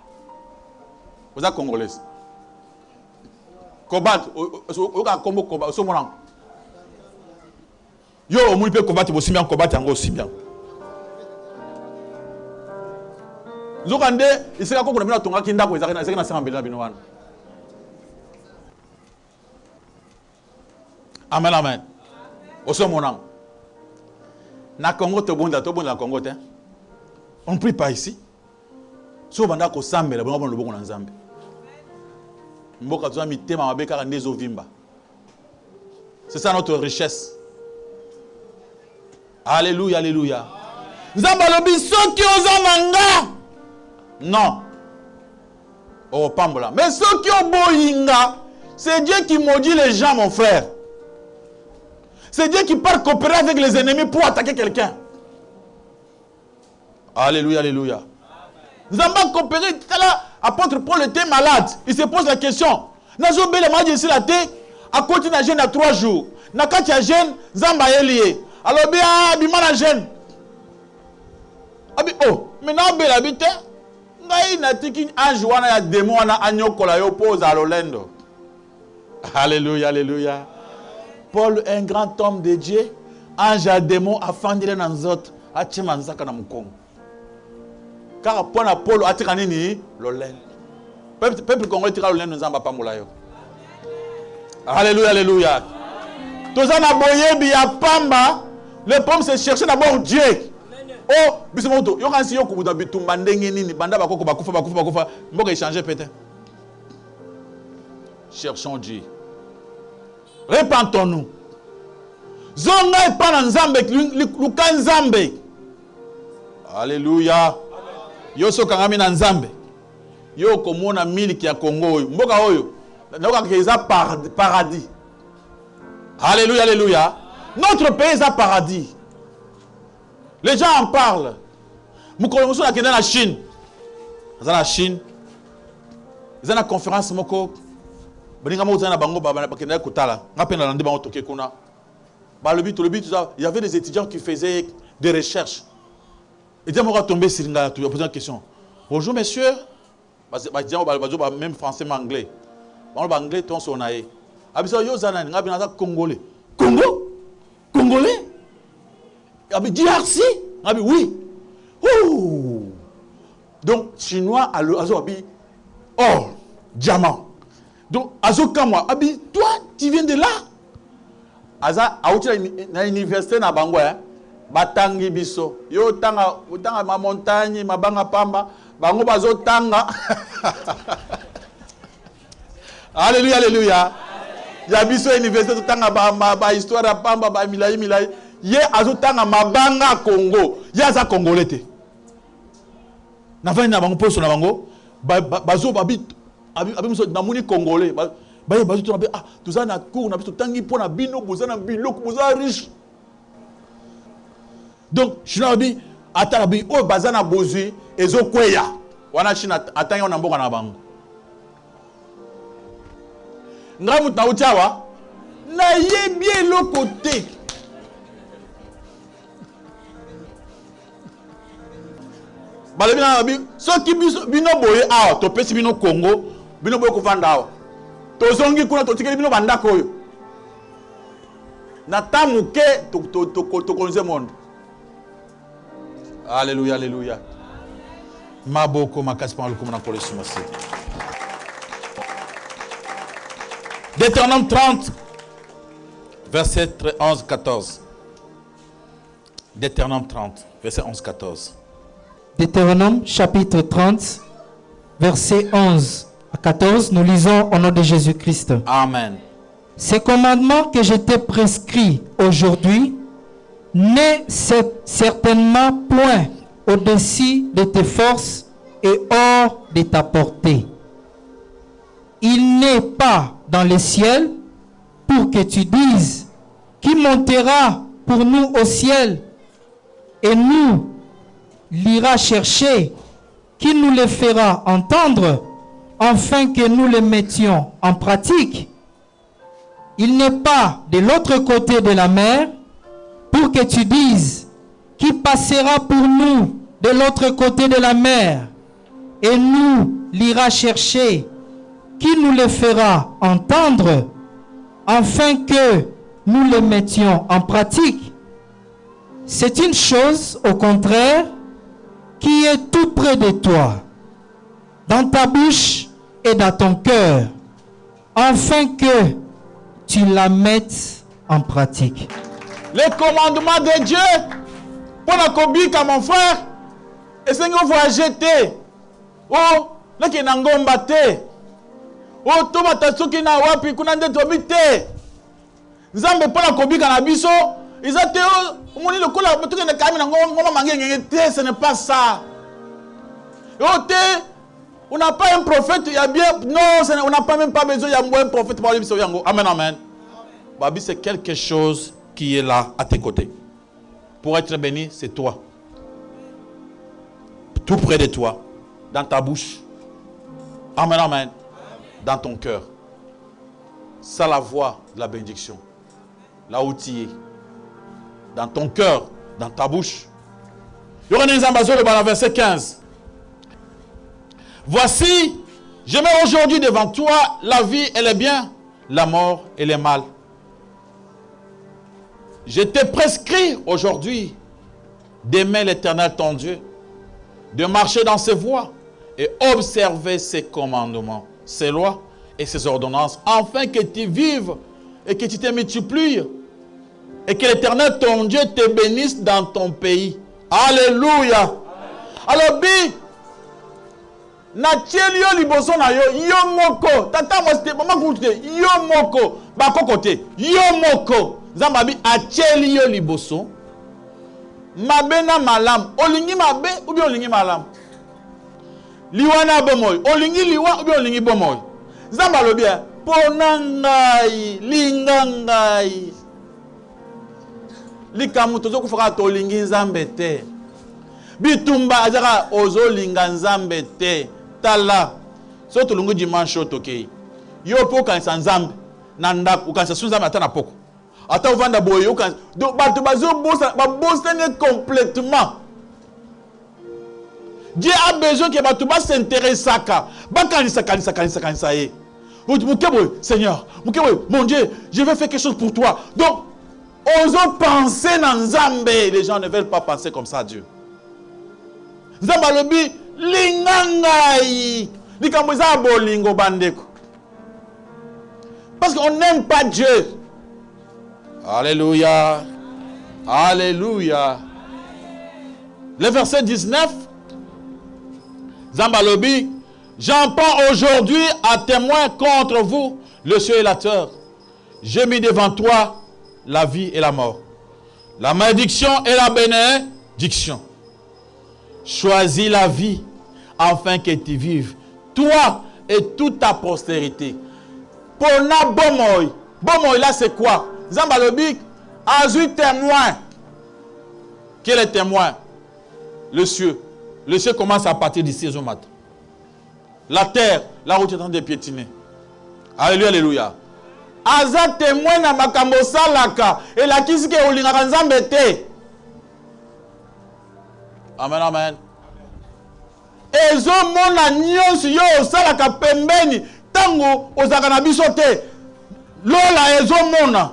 Oza congolaise. Kobat, oka kombo kobat, osomona. Yo, on peut combattre aussi bien, combattre aussi bien. Zokande, il sera comme la tonga kinda ko ezaka na sanga mbela bino wana. Amen amen. Oso monang. Na Congo to bonda na Congo te. On ne prie pas ici. So banda ko sambela bongo loboko na Nzambe. Mboka twa mitema mabeka ndezo vimba. C'est ça notre richesse. Alléluia, alléluia. Nzambalobi soki ozamanga. Non. Oh, pambola. Mais soki oboyinga, c'est Dieu qui maudit les gens, mon frère. C'est Dieu qui part coopérer avec les ennemis pour attaquer quelqu'un. Alléluia, alléluia. Nzamba coopérer, apôtre Paul était malade. Il se pose la question. Nazo bele maji ici la tête, à côté na jeûne à 3 jours. Na kati ya jeûne, Nzamba yelié. Alors bien, bimana jeune. Abi oh, maintenant bela bité. Ngai na tiki ange wana ya démon wana anyokola yo pose à l'olendo. Alléluia, alléluia. Paul, un grand homme de Dieu, ange à démon afandile na nzoto, atima nzaka na mukongo. Car pour Paul atika nini l'olendo. Peuple congolais tira l'olendo nzamba pambola yo. Alléluia, alléluia. Tozana boyebi ya pamba. Le problème c'est chercher d'abord Dieu. Oh, bisimoto, yo kansi yo kubuda bitumba ndenge nini banda bakoko bakufa mboka échanger peut-être. Cherchons Dieu. Repentons-nous. Zonga epana nzambe luka nzambe. Alléluia. Yo so kangami na nzambe. Yo komona miliki ya Congo oyo. Mboka oyo. Naoka keza paradis. Alléluia, alléluia. Notre pays est un paradis. Les gens en parlent. Mukolo musu nakende na Chine. Dans la Chine. Ils ont une conférence moko. Baninga mo zana bango ba kende kotala. Ngapenda landi bango toke kuna. Ba le but il y avait des étudiants qui faisaient des recherches. Et ils ont tombé sur une posé une question. Bonjour messieurs. Même français mais anglais. Ba anglais ton sonaé. Abisa yo zana ngabina za congolais. Congo? Congolais? Abi DRC? Abi oui. Ouh. Donc chinois azo abi or diamant. Donc azo kamwa abi toi tu viens de là. Aza auti na université na bango hein. Batangi biso. Yo tanga ma montagne mabanga pamba bango bazo tanga. Alléluia alléluia. Ya biso université tanga ba histoire pamba ba milai. Ye azotanga mabanga Congo. Ye aza congolais te. Na vani na bango poso na bango bazo babi abiso na moni congolais. Bazo to na tuza na cour na biso tangi pona bino bozana biloko boza riche. Donc shinabi atalabi o bazana bozui ezokweya. Wana china atanga na mboka na bango. Ngamu ta utawa na ye bien le côté. Balebina bi so ki bino boye awa to pesi bino Congo bino boye ko vanda awa to zongi kuna to tikeli bino banda koyo na tamuke to konze monde. Alléluia alléluia. Maboko makaspa luko na kolesi masi. Deutéronome 30 verset 11-14. Deutéronome 30 verset 11-14. Deutéronome chapitre 30, versets 11 à 14, nous lisons au nom de Jésus-Christ. Amen. Ces commandements que je t'ai prescrits aujourd'hui n'est certainement point au-dessus de tes forces et hors de ta portée. Il n'est pas dans le ciel pour que tu dises qui montera pour nous au ciel et nous l'ira chercher, qui nous le fera entendre, afin que nous le mettions en pratique. Il n'est pas de l'autre côté de la mer, pour que tu dises, qui passera pour nous de l'autre côté de la mer, et nous l'ira chercher, qui nous le fera entendre, afin que nous le mettions en pratique. C'est une chose, au contraire, qui est tout près de toi, dans ta bouche et dans ton cœur, afin que tu la mettes en pratique. Les commandements de Dieu, pour la kobika mon frère, et c'est qu'on va jeter. Oh, là qui n'a ngomba te. Oh, toma tatsuki na wapi kuna nde tobite. Nzambe pour la kobika na biso, ils ont été ce n'est pas ça. On n'a pas un prophète, il y a bien. Non, on n'a pas même pas besoin, il y a un prophète. Amen, amen. Babi, c'est quelque chose qui est là à tes côtés. Pour être béni, c'est toi. Tout près de toi, dans ta bouche. Amen, amen. Dans ton cœur. C'est la voix de la bénédiction. Là où tu es. Dans ton cœur, dans ta bouche. Il y aura un ambassadeur dans le verset 15. Voici, je mets aujourd'hui devant toi la vie et le bien, la mort et le mal. Je t'ai prescrit aujourd'hui d'aimer l'Éternel ton Dieu, de marcher dans ses voies et observer ses commandements, ses lois et ses ordonnances, afin que tu vives et que tu te multiplies. Et que l'Éternel, ton Dieu, te bénisse dans ton pays. Alléluia. Alors, bi, na tielio liboso na yo, yo moko, tata moste, maman koute, yo moko, bako kote, yo moko, zambabi, a tielio liboso, mabe na malam, olingi mabe, ou bien olingi malam. Liwana bomoy, olingi liwa, ou bien olingi bomoy. Zambalo bien, ponangai, lingangai. Likamu tozo kufaka tolingi nzambe te. Bitumba azaka ozo linga nzambe te. Tala. So tolungu dimanche tokei. Yo po kanisa nzambe. Nanda ukanisa sunzambe ata na poko. Ata uvanda boyo ukanisa. Donc bato bazo bossa complètement. Dieu a besoin que bato ba s'intéresse à ça. Ba kanisa ye. Seigneur, mon Dieu, je vais faire quelque chose pour toi. Donc osons penser dans Nzambe. Les gens ne veulent pas penser comme ça à Dieu. Nzamba lobi lingangai. Likamboza bolingo bandeko. Parce qu'on n'aime pas Dieu. Alléluia. Alléluia. Le verset 19. Nzamba lobi, j'en prends aujourd'hui à témoin contre vous, le ciel et la terre. J'ai mis devant toi la vie et la mort, la malédiction et la bénédiction. Choisis la vie afin que tu vives, toi et toute ta postérité. Pour na bomoy. Bomoy là c'est quoi? Zambalobi a eu témoin. Quel est témoin? Le ciel. Le ciel commence à partir d'ici au matin. La terre, la route est en train de piétiner. Alléluia, alléluia. Aza témoin na makambo salaka et la kisike olingaka nzambe te. Amen, amen. Ezo mona nyonso yo salaka pembeni tango ozaka na biso te. Lola ezo mona.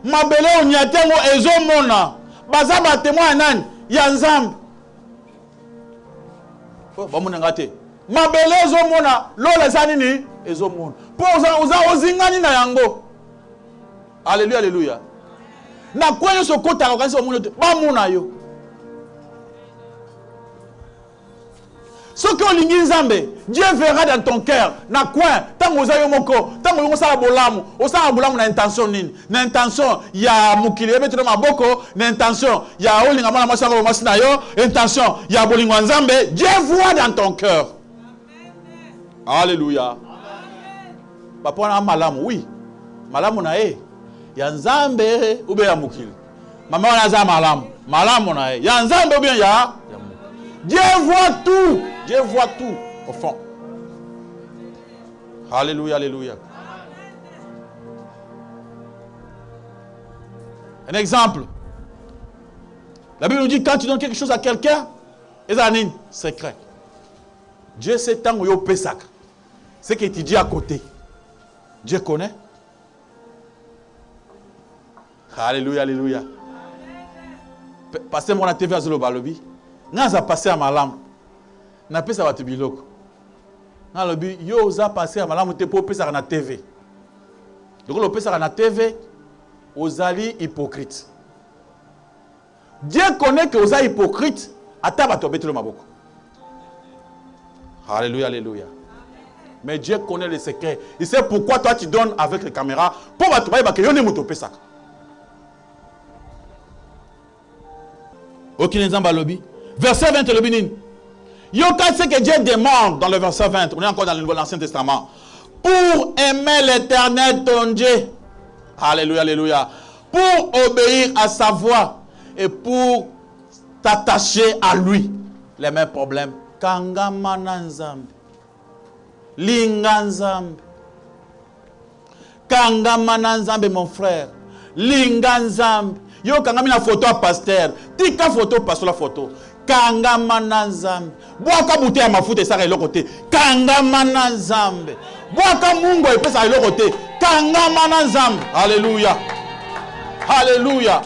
Mabele onyatengo ezo mona. Baza ba témoin nani ya nzambe. Oh, ba mona ngate. Mabele ezo mona, lola zani ni ezo mona. Po oza ozingani na yango. Alléluia, alléluia. Na kwenye sokota kwa kanisa omuno te, ba mona yo. Ce que olingi nzambe, Dieu verra dans ton cœur. Na coin, tango oza yo moko, tango yo sala bolamu, osala bolamu na intention nini? Na intention ya mukili ebeto na maboko, na intention ya olinga mwana masaka masina yo, intention ya bolingo nzambe, Dieu voit dans ton cœur. Alléluia. Papa na malamu, oui. Malamu na e. Ya nzambe ube ya mukili. Mama wana za malamu. Malamu na e. Ya nzambe ube ya Dieu voit tout. Dieu voit tout au fond. Alléluia, alléluia. Un exemple. La Bible nous dit quand tu donnes quelque chose à quelqu'un, c'est secret. Dieu sait tant où il y a ce que tu dis à côté. Dieu connaît. Alléluia, alléluia. Passez mon TV à Zolobalobi. N'a passé à malam. N'a pas ça à Tibiloko. N'a lobi yo za passé à malam te pour passer à la TV. Donc le passer à la TV aux alliés hypocrites. Dieu connaît que aux alliés hypocrites ataba to betre maboko. Alléluia, alléluia. Mais Dieu connaît les secrets. Il sait pourquoi toi tu donnes avec les caméras pour que yo ne mutopé ça. Aucun exemple à lobby. Verset 20 le binin. Yoka c'est que Dieu demande dans le verset 20. On est encore dans l'Ancien Testament. Pour aimer l'Éternel ton Dieu. Alléluia, alléluia. Pour obéir à sa voix et pour t'attacher à lui. Les mêmes problèmes. Kangamana nzambe. Linga nzambe. Kangamana nzambe mon frère. Linga nzambe. Yo kangamina photo à pasteur. Tika photo pasteur la photo. Kangamana nzambe. Boaka bouté à ma foute et ça est le côté. Kangamana nzambe. Boaka mungo et pesa le côté. Kangamana nzambe. Alléluia. Alléluia.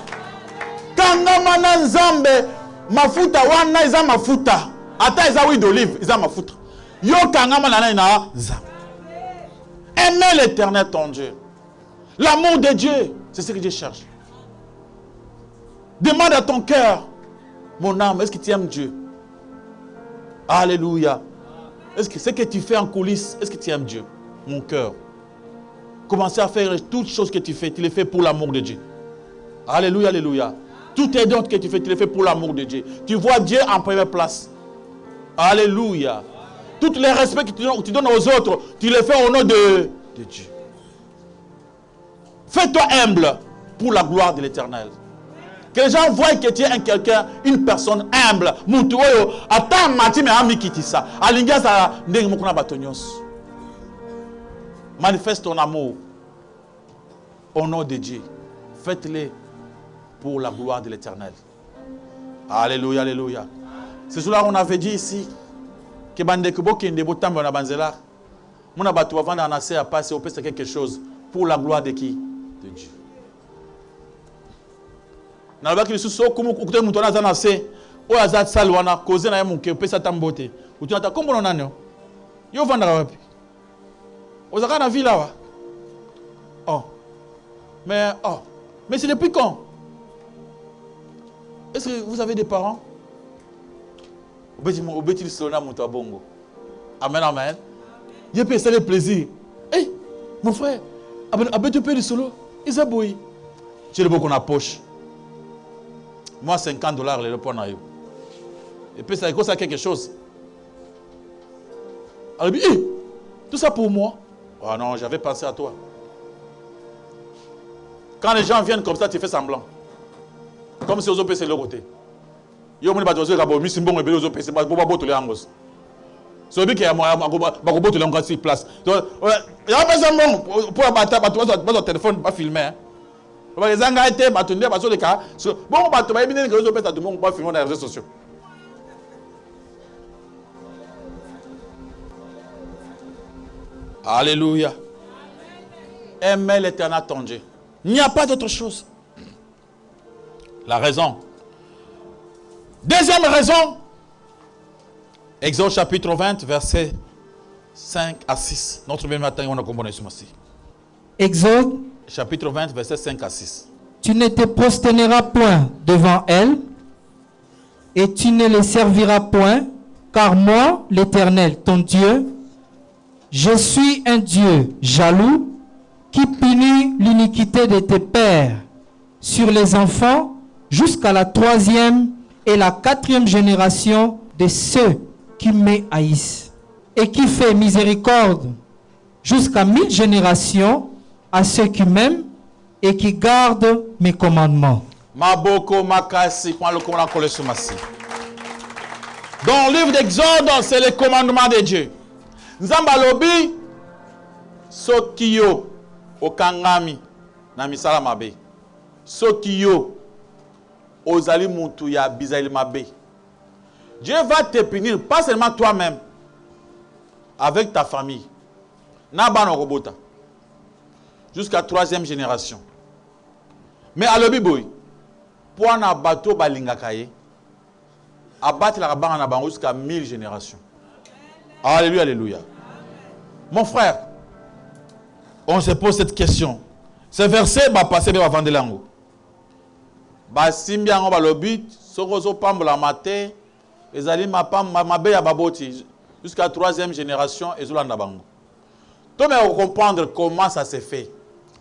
Kangamana nzambe. Mafuta wana iza mafuta. Ata iza huile d'olive iza mafuta. Yo kangamana na nzambe. Aimez l'Éternel ton Dieu. L'amour de Dieu, c'est ce que Dieu cherche. Demande à ton cœur, mon âme, est-ce que tu aimes Dieu? Alléluia. Est-ce que ce que tu fais en coulisses, est-ce que tu aimes Dieu? Mon cœur. Commencez à faire toutes choses que tu les fais pour l'amour de Dieu. Alléluia, alléluia. Toutes les dons que tu les fais pour l'amour de Dieu. Tu vois Dieu en première place. Alléluia. Tous les respects que tu donnes aux autres, tu les fais au nom de Dieu. Fais-toi humble pour la gloire de l'Éternel. Que les gens voient que tu es quelqu'un, une personne humble. Mutuoyo, attends, Mati, mais ami qui ça. Alinga, ça, ndengmukuna batonyos. Manifeste ton amour au nom de Dieu. Faites-le pour la gloire de l'Éternel. Alléluia, alléluia. C'est cela qu'on avait dit ici. Que Bandekubo qui est botam na banzela. Mon abatou avant d'annoncer à passer au c'est quelque chose pour la gloire de qui? De Dieu. Na ba ki so kumu kukuta mutu na zanase. O azat salwana koze na yemu ke pesa tambote. Utunata kombo na nani? Yo vanda wapi? Ozaka na villa wa. Oh. Mais c'est depuis quand? Est-ce que vous avez des parents? Obéti sona mutu abongo. Amen, amen. Il peut essayer le plaisir. Hey, mon frère, tu peux du solo. Ils abouillent. J'ai le beau qu'on a poche. Moi, $50, le point. Et puis, ça coûte quelque chose. Alors, hey, tout ça pour moi. Oh non, j'avais pensé à toi. Quand les gens viennent comme ça, tu fais semblant. Comme si aux autres, c'est de l'autre côté. Yo moni bato zeka bo misi mbongo ebele ozo pese ba bo to le angos. So bi ke ya mo ba ko to le angos sur place. Donc ya pesa mbongo pour bata bato bato téléphone pas filmer. Ba ezanga été bato ndé bato le ka. So bon bato ba ebine ke ozo pesa to mbongo pas filmer dans les réseaux sociaux. Alléluia. Aimez l'Éternel ton Dieu. Il n'y a pas d'autre chose. La raison. Deuxième raison, Exode chapitre 20, versets 5 à 6. Notre bien matin, on a compris ce Exode, chapitre 20, versets 5 à 6. Tu ne te prosterneras point devant elles, et tu ne les serviras point, car moi, l'Éternel, ton Dieu, je suis un Dieu jaloux, qui punit l'iniquité de tes pères sur les enfants jusqu'à la 3e et la 4e génération de ceux qui me haïssent, et qui fait miséricorde jusqu'à 1000 générations à ceux qui m'aiment et qui gardent mes commandements. Maboko makasi kwa le commandement koleso masi. Dans le livre d'Exode, c'est le commandement de Dieu. Nzamba lobi sokiyo okangami na misala mabe. Sokiyo ozali muntu ya bizaili mabe. Dieu va te punir, pas seulement toi-même, avec ta famille. Nabano robota. Jusqu'à 3e génération. Mais à l'obiboy, pour un bateau balingakaye, abattre la banque jusqu'à 1000 générations. Alléluia, alléluia. Mon frère, on se pose cette question. Ce verset va passer vers la vente de l'ango. Basimbi ango balobi, sokozo pambola maté, ezali mabe ya baboti jusqu'à 3e génération ezolanda bango. Donc on comprendre comment ça s'est fait.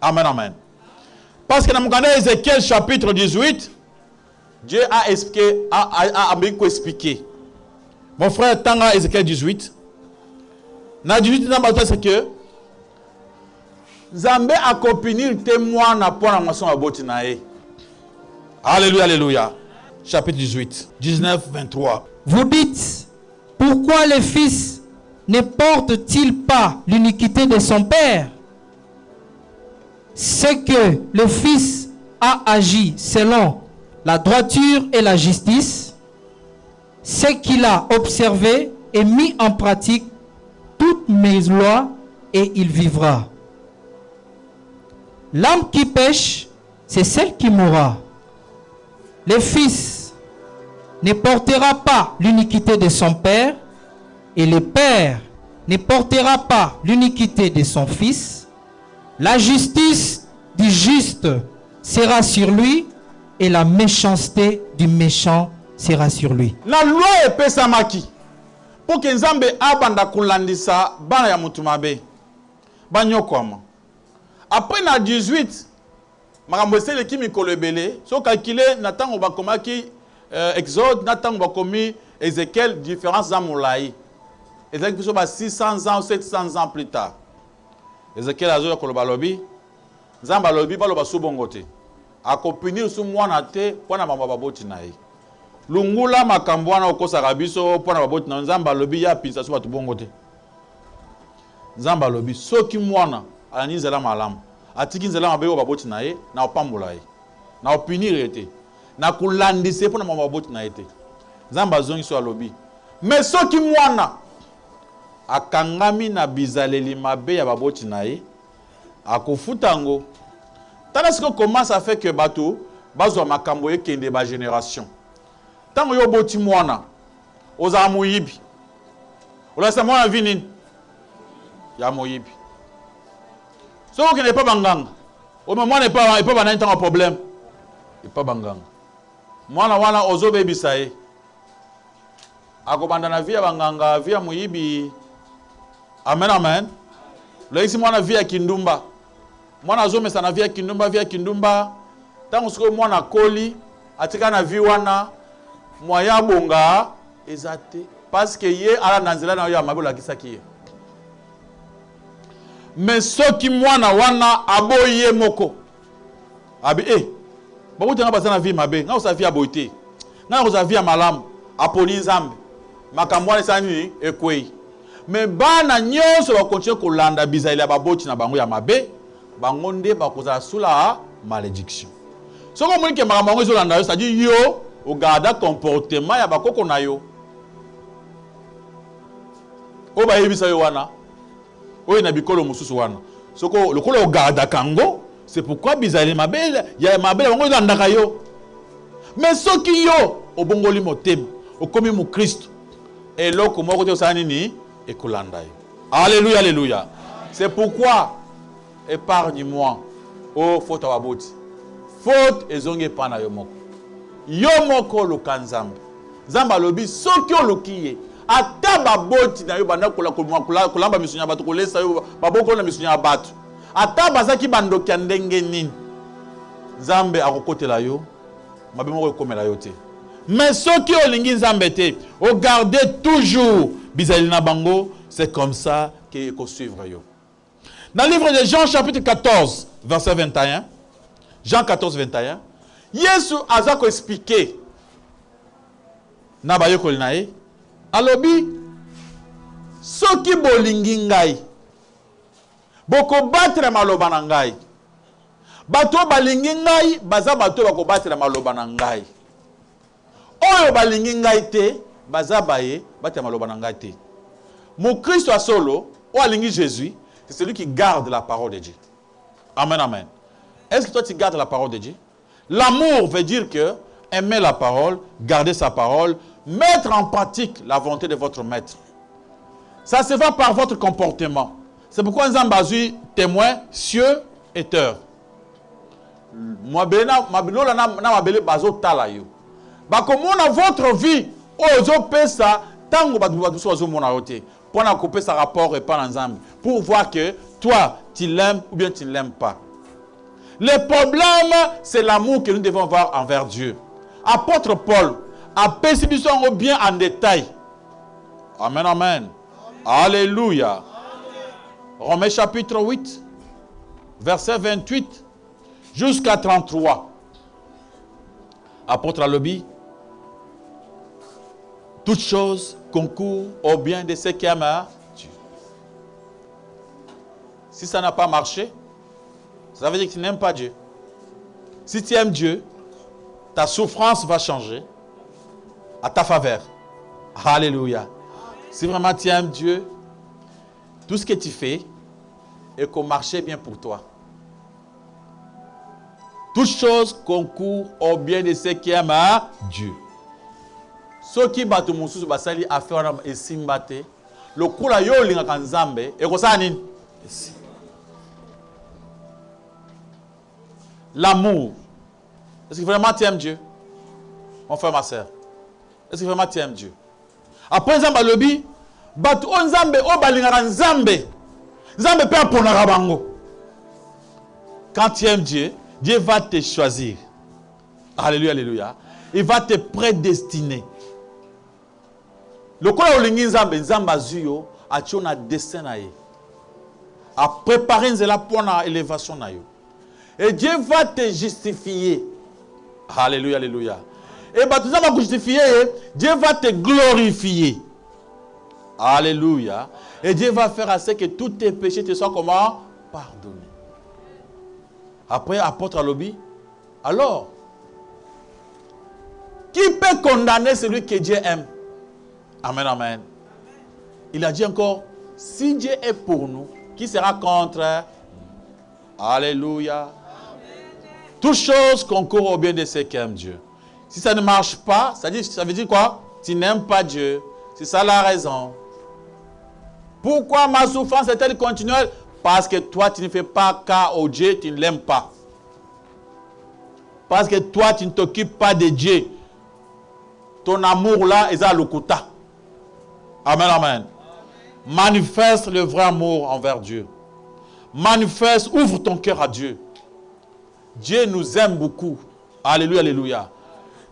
Amen, amen. Parce que dans mon canal Ézéchiel chapitre 18, Dieu a expliqué, a expliqué. Mon frère, tanga Ézéchiel 18. Dans 18, c'est que Zambé a copiné le témoin na pour la maçon à Botinae. Alléluia, alléluia. Chapitre 18, 19, 23. Vous dites, pourquoi le fils ne porte-t-il pas l'iniquité de son père? C'est que le fils a agi selon la droiture et la justice, c'est qu'il a observé et mis en pratique toutes mes lois et il vivra. L'âme qui pêche, c'est celle qui mourra. Le fils ne portera pas l'iniquité de son père et le père ne portera pas l'iniquité de son fils. La justice du juste sera sur lui et la méchanceté du méchant sera sur lui. La loi est pesamaki. Pour que Nzambe abanda kulandisa bana ya mutu mabe. Banyokwama. Après na 18, makambo sele ki mikolo ebele, so calculer na tango bakomaki Exode, na tango bakomi Ézéchiel, différence za molai. Ézéchiel so ba 600 ans ou 700 ans plus tard. Ézéchiel azo koloba lobi, Nzamba lobi ba loba subongote. akopinir su mwana te pona mama baboti na ye. Lungula makambo wana okosaka biso pona baboti na nzamba lobi ya pinsa su batu bongo te. Nzamba lobi soki mwana alani nzela malamu atiki nzela mabe baboti na ye na opambola ye. Na opinir ete. Na kulandise pona mama baboti na ye te. Nzamba zongi so alobi. Mais soki mwana akangami na bizaleli mabe ya baboti na ye akofutango. Tandis que comment ça fait que bato bazwa makambo ekende ba génération. Tango yo boti mwana oza moyibi. Olasa mwana vini ya moyibi. So ko n'est pas banganga. O mwana n'est pas banani tango problème. Et pas banganga. Mwana wana ozo bebisa ye. Akobanda na via banganga via moyibi. Amen amen. Laisi mwana via kindumba. Mwana zomesa na via kindumba. Tango siko mwana koli atika na vi wana moya bonga ezate parce que ye ala nanzela na yo mabola kisaki ye. Mais soki mwana wana aboye moko. Abi babuti nga basana vi mabe, nga osa vi aboite. Nga osa vi malamu, aponi nzambe. Makambo wana sani ekwei. Mais bana nyonso ba continue kolanda bizaila baboti na bango ya mabe, bango nde bakozala sula malédiction. Soko moni ke makambo ezo landa yo, c'est-à-dire yo o garda comportement ya bakoko na yo. O ba yebisa yo wana. O na bikolo mususu wana. Soko lokolo o garda kango, c'est pourquoi bizaila mabe ya mabe bango ezo landa yo. Mais soki yo obongoli motema, okomi mu Christ. Et loko moko te osani ni ekolanda yo. Alléluia, alléluia. C'est pourquoi épargne-moi, oh faute à waboti. Faute ezonge pana yo moko. Yo moko lokanzambe. Zamba lobi soki olokiye. Ata baboti na yo banda kolamba misunya batu kolesa yo baboko na misunya batu. Ata bazaki bandoki ndenge nini. Nzambe akokotela yo. Mabe moko ekomela yo te. Mais soki olingi nzambe te, o garder toujours bizali na bango, c'est comme ça que ko suivre yo. Dans le livre de Jean chapitre 14, verset 21, Jean 14, 21, Yesu azako expliquer na bayo kolinae, alobi, soki bolingi ngai, boko batre maloba na ngai, bato balingi ngai, baza bato bako batre maloba na ngai. Oyo balingi ngai te, baza baye, batre maloba na ngai te. Mon Christ a solo, ou alingi Jésus, c'est celui qui garde la parole de Dieu. Amen, amen. Est-ce que toi tu gardes la parole de Dieu? L'amour veut dire que aimer la parole, garder sa parole, mettre en pratique la volonté de votre maître. Ça se fait par votre comportement. C'est pourquoi nous avons besoin témoin, cieux et terre. Moi, comme on a votre vie, pour voir que toi, tu l'aimes ou bien tu ne l'aimes pas. Le problème, c'est l'amour que nous devons avoir envers Dieu. Apôtre Paul a spécifié bien en détail. Amen, amen. Alléluia. Romains chapitre 8, verset 28 jusqu'à 33. Apôtre Alobi, toute chose concourt au bien de ceux qui aiment Dieu. Si ça n'a pas marché, ça veut dire que tu n'aimes pas Dieu. Si tu aimes Dieu, ta souffrance va changer à ta faveur. Alléluia. Si vraiment tu aimes Dieu, tout ce que tu fais est qu'on marche bien pour toi. Toute chose concourt au bien de ceux qui aiment Dieu. Ceux qui battent mon sous basali a fait un esimbate. Le kula yo linga kanzambe et kosa nini? L'amour. Est-ce que vraiment tu aimes Dieu? Mon frère, ma soeur. Est-ce que vraiment tu aimes Dieu? Après Nzambe lobi, batu o Nzambe o balinga Nzambe. Nzambe pe aponaka bango. Quand tu aimes Dieu, Dieu va te choisir. Alléluia, alléluia. Il va te prédestiner. Le kola olingi Nzambe, Nzambe azuyo, ationa destin na ye. A préparer nzela pour na élévation na yo. Et Dieu va te justifier. Alléluia, alléluia. Et bah, tout ça va te justifier. Dieu va te glorifier. Alléluia. Et Dieu va faire à ce que tous tes péchés te soient comment? Pardonnés. Après, apôtre Alobi, alors, qui peut condamner celui que Dieu aime? Amen, amen. Il a dit encore, si Dieu est pour nous, qui sera contre? Alléluia. Toutes choses concourent au bien de ceux qui aiment Dieu. Si ça ne marche pas, ça veut dire quoi? Tu n'aimes pas Dieu. C'est ça la raison. Pourquoi ma souffrance est-elle continuelle? Parce que toi, tu ne fais pas cas au Dieu, tu ne l'aimes pas. Parce que toi, tu ne t'occupes pas de Dieu. Ton amour là, est à l'okuta. Amen, amen. Manifeste le vrai amour envers Dieu. Manifeste, ouvre ton cœur à Dieu. Dieu nous aime beaucoup. Alléluia, alléluia.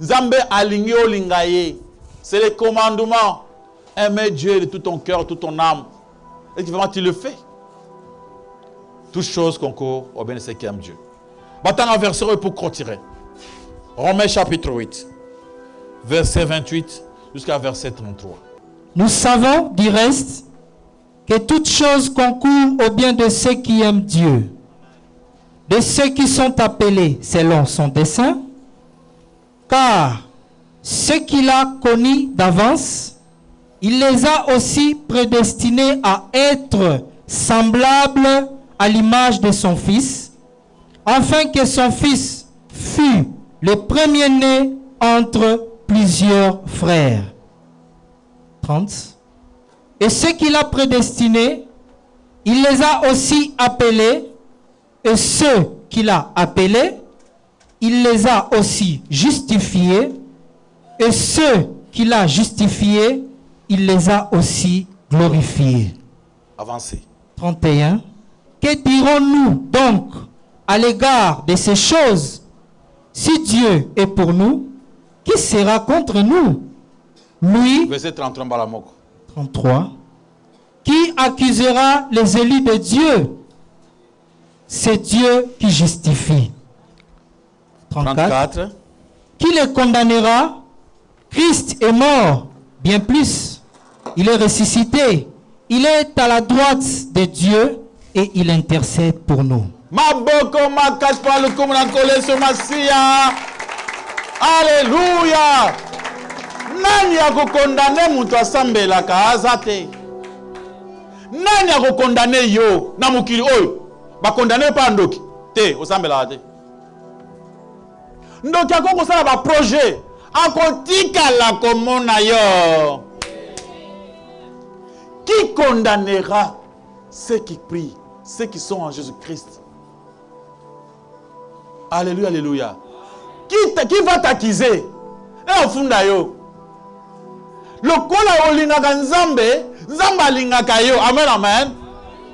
Zambé aligno lingaye. C'est le commandement. Aimer Dieu de tout ton cœur, de toute ton âme. Et vraiment, tu le fais. Toutes choses concourent au bien de ceux qui aiment Dieu. Maintenant, un verset pour clôturer. Romains chapitre 8. Verset 28 jusqu'à verset 33. Nous savons du reste que toutes choses concourent au bien de ceux qui aiment Dieu, de ceux qui sont appelés selon son dessein, car ceux qu'il a connus d'avance, il les a aussi prédestinés à être semblables à l'image de son Fils, afin que son Fils fût le premier-né entre plusieurs frères. 30. Et ceux qu'il a prédestinés, il les a aussi appelés, et ceux qu'il a appelés, il les a aussi justifiés, et ceux qu'il a justifiés, il les a aussi glorifiés. Avancez. 31. Que dirons-nous donc à l'égard de ces choses? Si Dieu est pour nous, qui sera contre nous? Lui, Verset 33 Balamoko. 33. Qui accusera les élus de Dieu? C'est Dieu qui justifie. 34. Qui les condamnera? Christ est mort, bien plus. Il est ressuscité. Il est à la droite de Dieu et il intercède pour nous. Maboko makaspa lukumu na koleso masia. Alléluia. Nani akokondane mutu asambelaka azate? Nani akokondane yo na mukili oyo? Bakondane pa ndoki te osambelaka te. Ndoki akokosala ba projet akotikala komona yo. Qui condamnera ceux qui prient, ceux qui sont en Jésus-Christ? Alléluia, alléluia. Qui va t'accuser? Le kola olingaka nzambe, nzambe alingaka yo. Amen, amen.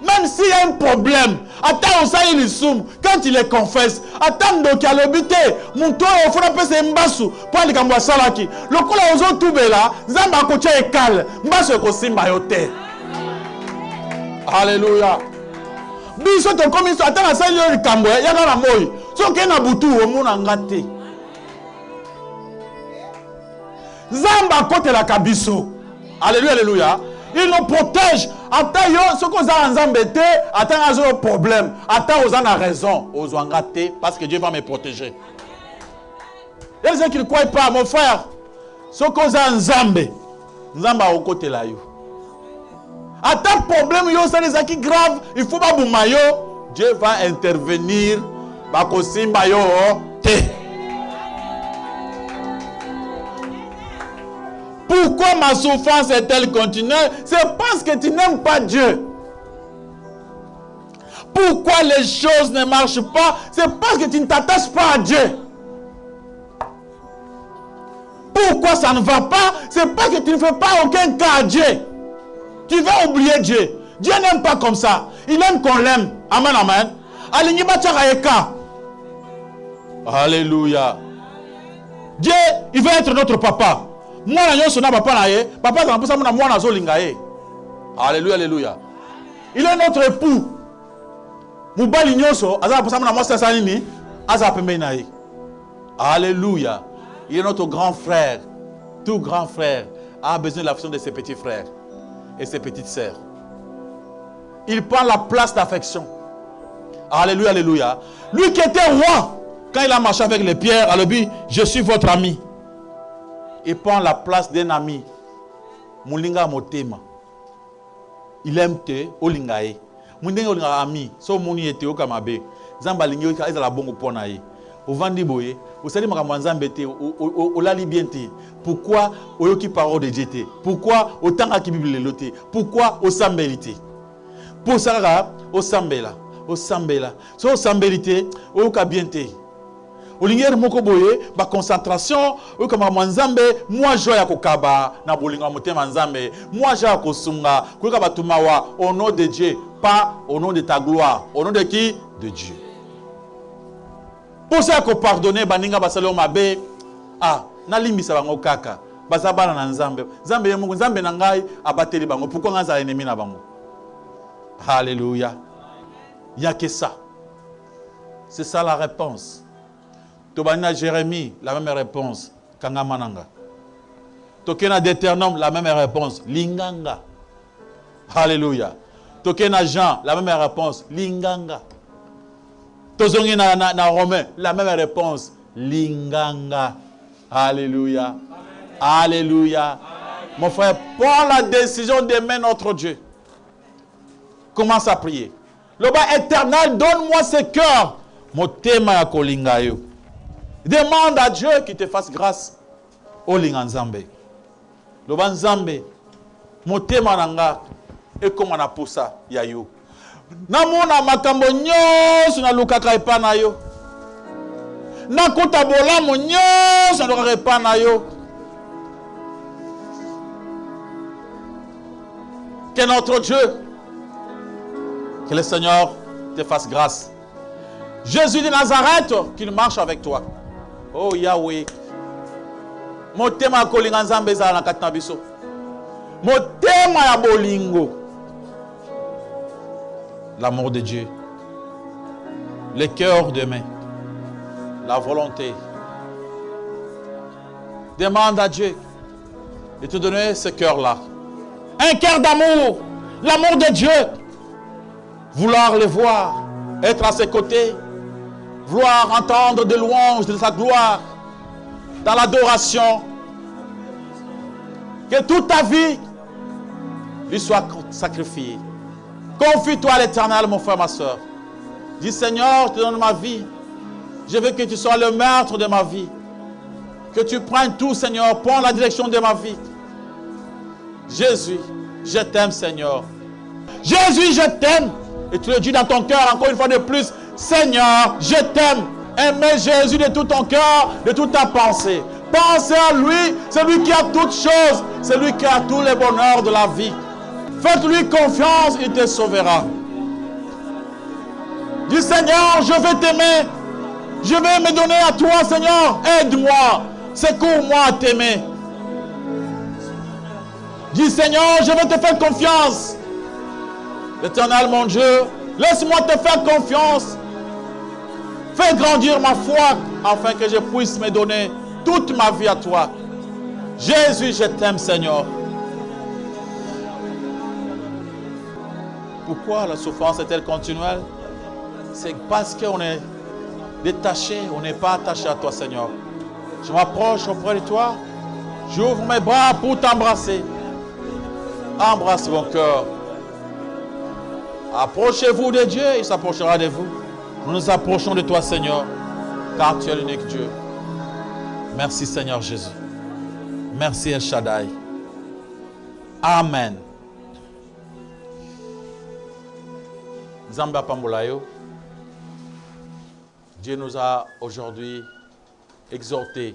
Même s'il y a un problème, attends, il soum, quand il les confesse, attends, donc il y a l'obité, mon toit, il faut appeler mbasu, pour aller à Salaki. Le kola ozo toubela, nzambe a kocha ekal, mbasu ekosimba yote. Alléluia. Biso to comme ça, attends, ça il y a le kambo, il y a la moï. So kena butu, au monde ngate. Zamba kote la kabiso. Alléluia, alléluia. Il nous protège. Attends, ce qu'on a en Zambété, attends, il y a un problème. Attends, on a raison. On a parce que Dieu va me protéger. Il y a des gens qui ne croient pas, mon frère. Ce qu'on a en Zambé, Zamba au côté là. Attends, problème, c'est des gens qui grave. Il faut pas boumayo. Dieu va intervenir. Bakosimba yo te. Pourquoi ma souffrance est-elle continuelle? C'est parce que tu n'aimes pas Dieu. Pourquoi les choses ne marchent pas? C'est parce que tu ne t'attaches pas à Dieu. Pourquoi ça ne va pas? C'est parce que tu ne fais pas aucun cas à Dieu. Tu vas oublier Dieu. Dieu n'aime pas comme ça. Il aime qu'on l'aime. Amen, amen. Alléluia. Dieu, il veut être notre papa. Moi, je suis papa. Papa, alléluia, alléluia. Il est notre époux. Mubali nyonso, aza pour ça na mwasi asali ni, aza pembe na ye. Alléluia. Il est notre grand frère. Tout grand frère a besoin de l'affection de ses petits frères et ses petites sœurs. Il prend la place d'affection. Alléluia, alléluia. Lui qui était roi, quand il a marché avec les pierres, a dit, je suis votre ami. Il prend la place d'un ami. Moulinga motema. Il aime te, olingae. Moulinga olinga ami. So mouni ete okamabe. Zamba lingi eza la bongo pona ye. Ovandi boye, osali makambo nzambe te, olali bien te. Pourquoi oyoki parole de Dieu te? Pourquoi otanga ki Bible lelo te? Pourquoi osambeli te? Pour ça osambela, osambela. So osambeli te, oyoka bien te. Olingeri moko boye, ba concentration, oyoka makambo nzambe, moi joie ya kokaba na bolinga motema nzambe, moi joie ya kosunga, koyoka batumawa au nom de Dieu, pas au nom de ta gloire. Au nom de qui? De Dieu. Pour ça qu'on pardonne baninga basalo mabe, ah, nalimbisa bango kaka. Bazabana na nzambe. Nzambe ye mungu, nzambe na ngai abateli bango. Pourquoi ngaza ennemi na bango? Alléluia. Il n'y a que ça. C'est ça la réponse. Tobana Jérémie, la même réponse. Kanga mananga. Tokena Deutéronome, la même réponse. Linganga. Alléluia. Tokena Jean, la même réponse. Linganga. Tozongi na Romain, la même réponse. Linganga. Alléluia. Alléluia. Mon frère, prends la décision d'aimer notre Dieu. Commence à prier. Le bas éternel, donne-moi ce cœur. Motema ya kolinga yo. Demande à Dieu qu'il te fasse grâce. O linga nzambe. Le bas nzambe. Motema nanga. Et comment on a pour ça, ya yo. Namona makambo nyonso na lukaka epa na yo. Nakuta bolamu nyonso na lukaka epa na yo. Que notre Dieu, que le Seigneur te fasse grâce. Jésus de Nazareth, qu'il marche avec toi. Oh Yahweh. Motema kolinga nzambe za na katina biso. Motema ya bolingo. L'amour de Dieu, le cœur d'aimer, la volonté. Demande à Dieu de te donner ce cœur-là. Un cœur d'amour, l'amour de Dieu. Vouloir le voir, être à ses côtés, vouloir entendre des louanges de sa gloire, dans l'adoration. Que toute ta vie lui soit sacrifiée. Confie-toi à l'Éternel, mon frère, ma soeur. Dis, Seigneur, je te donne ma vie. Je veux que tu sois le maître de ma vie. Que tu prennes tout, Seigneur. Prends la direction de ma vie. Jésus, je t'aime, Seigneur. Jésus, je t'aime. Et tu le dis dans ton cœur encore une fois de plus. Seigneur, je t'aime. Aimez Jésus de tout ton cœur, de toute ta pensée. Pensez à lui. C'est lui qui a toutes choses. C'est lui qui a tous les bonheurs de la vie. Faites-lui confiance, il te sauvera. Dis, Seigneur, je vais t'aimer. Je vais me donner à toi, Seigneur. Aide-moi. Secours-moi à t'aimer. Dis, Seigneur, je vais te faire confiance. Éternel, mon Dieu, laisse-moi te faire confiance. Fais grandir ma foi afin que je puisse me donner toute ma vie à toi. Jésus, je t'aime, Seigneur. Pourquoi la souffrance est-elle continuelle? C'est parce qu'on est détaché, on n'est pas attaché à toi, Seigneur. Je m'approche auprès de toi, j'ouvre mes bras pour t'embrasser. Embrasse mon cœur. Approchez-vous de Dieu, il s'approchera de vous. Nous nous approchons de toi, Seigneur, car tu es l'unique Dieu. Merci, Seigneur Jésus. Merci, El Shaddai. Amen. Zamba Pambolayo, Dieu nous a aujourd'hui exhortés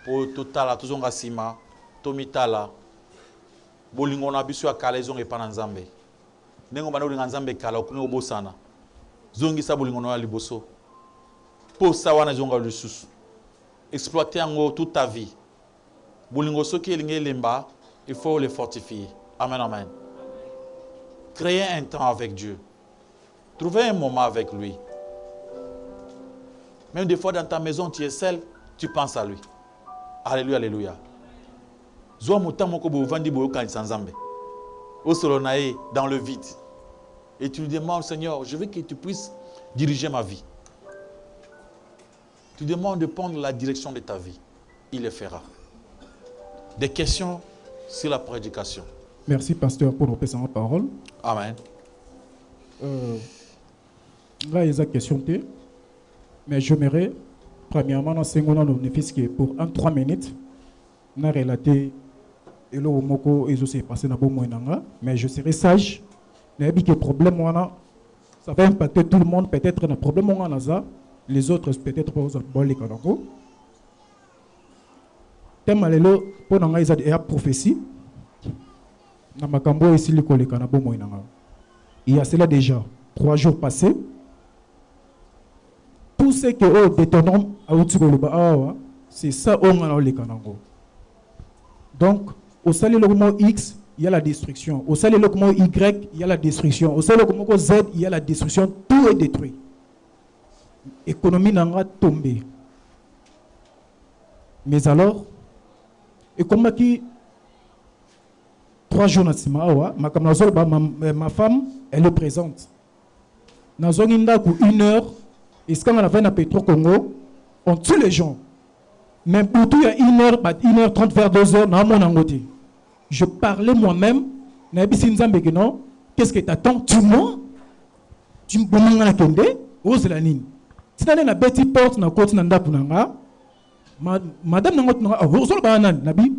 pour tout la tuzonga sima, tomitala, bolingona bisu ya kalezong e pananzambe. Nengo bana ulinga nzambe kala okungo bosana. Zongi sa bolingona ya liboso. Pour ça wana zonga lususu. Exploiter en toute ta vie. Bolingo soki elinge lemba, il faut le fortifier. Amen, amen. Créer un temps avec Dieu. Trouvez un moment avec lui. Même des fois dans ta maison, tu es seul, tu penses à lui. Alléluia, alléluia. Zoa motamo ko bo vandi bo kan sanzambe. Au solonae dans le vide. Et tu lui demandes, Seigneur, je veux que tu puisses diriger ma vie. Tu demandes de prendre la direction de ta vie. Il le fera. Des questions sur la prédication. Merci, pasteur, pour nos précédentes paroles. Amen. Là, il y a une question. Mais j'aimerais, premièrement, dans pour 3 minutes, on a relaté et le moko et aussi passé na bon mais je serai sage. Il y a des problèmes, ça va impacter tout le monde. Peut-être un problème, les autres peut-être pas aux les canaux. Thème alelo pour nous il y a prophétie. Na makambo ici le collègue na bon il y a cela déjà 3 jours passés. Tout ce que au détonnement à outiko c'est ça on a les canaux. Donc au salut le mot X, il y a la destruction. Au salut le mot Y, il y a la destruction. Au salut le mot Z, il y a la destruction. Tout est détruit. L'économie n'a tombé. Mais alors, et comme qui 3 jours ma femme, elle est présente. Dans une heure, et ce qu'on a fait dans Petro Congo, on tue les gens. Mais pour tout, il y a 1h30 vers 2h, dans mon côté. Je parlais moi-même, qu'est-ce que tu attends? Tue-moi? Tu me bonnes à la kende? Ose la ligne. Si tu as une petite porte dans le côté de madame,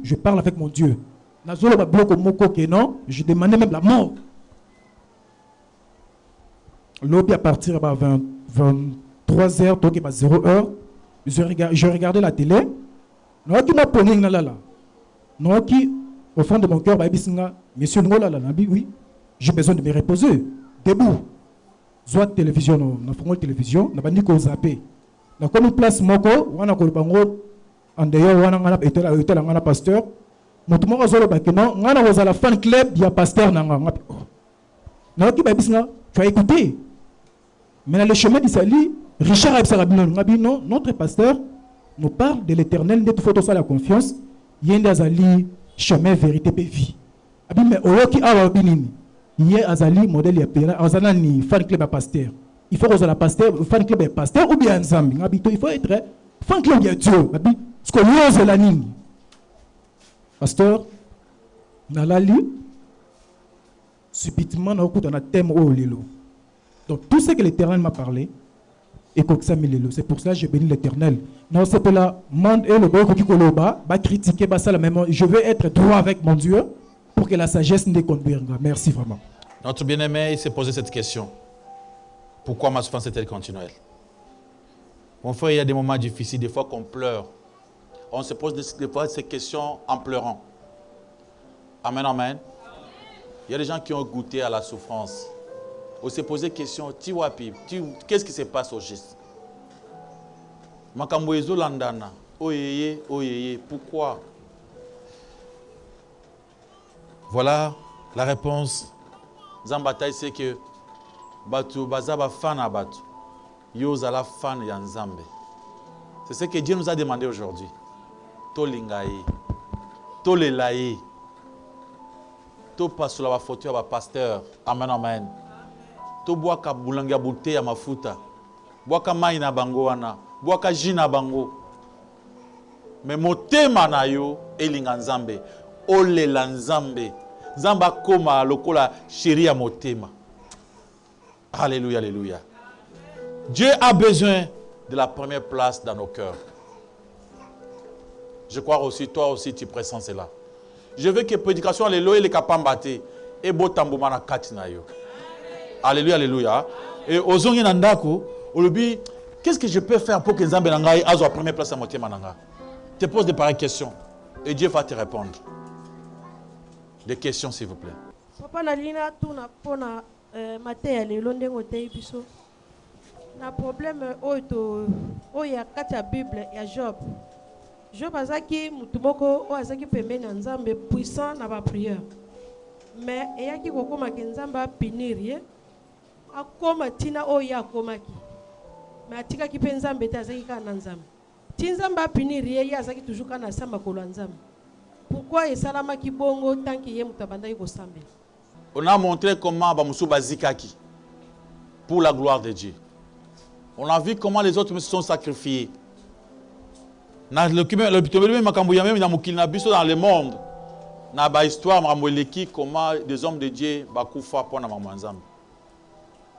je parle avec mon Dieu. Je demandais même la mort. Lobby à partir de 23h, donc 0h, je regardais la télé. Au fond de mon cœur, monsieur oui, j'ai besoin de me reposer. Debout. Soit télévision, na télévision, na bandi ko zappé. Na comme place moko, wana ko bango en dehors wana ngana etela ngana pasteur. Moto moko zolo bakeno, ngana wazala fan club ya pasteur nanga. Na ki ba bisinga, tu as écouté. Mais dans le chemin d'Isali, Richard Absarabino, non, notre pasteur nous parle de l'éternel, de tout photo ça la confiance. Yende azali chemin vérité et vie. Abi mais oyoki awa binini. Yé azali modèle ya pera, azana ni fan club à pasteur. Il faut que la pasteur, fan club est pasteur ou bien ensemble. Il faut être fan club de Dieu. Abi ce que nous la ligne. Pasteur, nalali subitement na okuta na thème o lelo. Donc tout ce que l'Éternel m'a parlé, et c'est pour cela que je bénis l'Éternel. Non, c'est pour la monde et le boy qui koloba, va critiquer, ça la même. Je veux être droit avec mon Dieu pour que la sagesse ne conduise. Merci vraiment. Notre bien-aimé, il s'est posé cette question. Pourquoi ma souffrance est-elle continuelle? Mon frère, il y a des moments difficiles, des fois qu'on pleure. On se pose des fois ces questions en pleurant. Amen, amen. Il y a des gens qui ont goûté à la souffrance. On s'est posé la question, qu'est-ce qui se passe au geste? Makamboezo landana, oyeye, pourquoi? Voilà la réponse. Zambataï, c'est que Batu Bazaba fan à Batu. Yozala fan Yanzambe. C'est ce que Dieu nous a demandé aujourd'hui. Tolingaye, Tolelaye, To pasula ba fauteuil ba pasteur. Amen, amen. To boaka bulanga bute ya mafuta. Boaka mai na bango wana. Boaka jina bango. Mais motema na yo elinga nzambe. Olela nzambe. Nzamba koma lokola chéri ya motema. Alléluia, alléluia. Dieu a besoin de la première place dans nos cœurs. Je crois aussi, toi aussi, tu pressens cela. Je veux que prédication, alléluia, les kapambate et botambouma na katina yo. Alléluia, alléluia. Et aux zongi nandako, olobi, qu'est-ce que je peux faire pour que Nzambe nangai azo la première place à moitié mananga? Te pose des pareilles questions et Dieu va te répondre. Des questions, s'il vous plaît. Papa nalina tuna pona maté le londengo te biso. Na problème oya kati ya Bible ya Job. Job azaki mutumoko o azaki pembeni na Nzambe puissant na ba prière. Mais eyaki kokoma ke Nzambe a punir ye. akoma tina oyo akomaki me atikaki mpe nzambe te azalaki kaka na nzambe ti nzambe apinir ye ye azalaki toujours kaka na sa makolo ya nzambe pourquoi esalamaki bongo tanki ye moto abandaki kosambela. On a montré comment Bamusu Bazikaki pour la gloire de Dieu. On a vu comment les autres se sont sacrifiés. Dans le monde, dans l'histoire, comment des hommes de Dieu bakufa pour na mamanzam.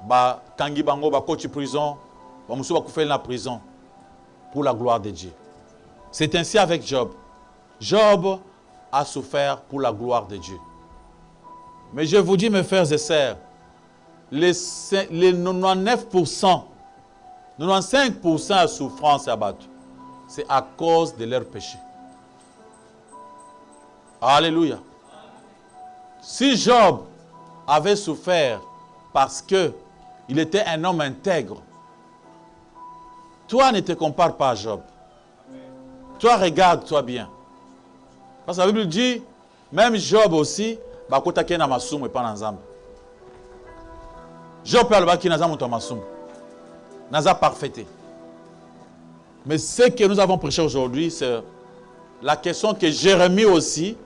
Ba kangi bango ba coach prison, Bamusu bakufa na prison pour la gloire de Dieu. C'est ainsi avec Job. Job a souffert pour la gloire de Dieu. Mais je vous dis, mes frères et sœurs, les 99%, 95% de souffrance et abattu, c'est à cause de leur péché. Alléluia. Si Job avait souffert parce qu'il était un homme intègre, toi ne te compare pas à Job. Toi, regarde-toi bien. Parce que la Bible dit, même Job aussi, bakotaki na masumu epa na nzambe. Job peut alobaki na nzambe to masumu. Naza parfaité. Mais ce que nous avons prêché aujourd'hui, c'est la question que Jérémie aussi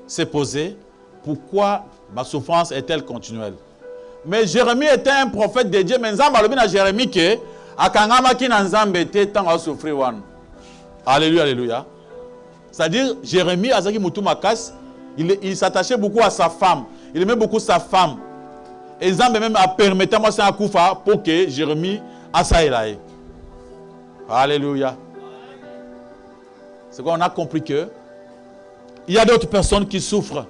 s'est posée. Pourquoi ma souffrance est-elle continuelle? Mais Jérémie était un prophète de Dieu. Mais nzambe alobi na Jérémie que akangamaki na nzambe te tant a souffrir wan. Alléluia, alléluia. C'est-à-dire Jérémie azaki mutu makas. Il s'attachait beaucoup à sa femme. Il aimait beaucoup sa femme. Et Nzambe même a permis à moi un koufa pour que Jérémie a ça et là. Alléluia. C'est quoi on a compris que il y a d'autres personnes qui souffrent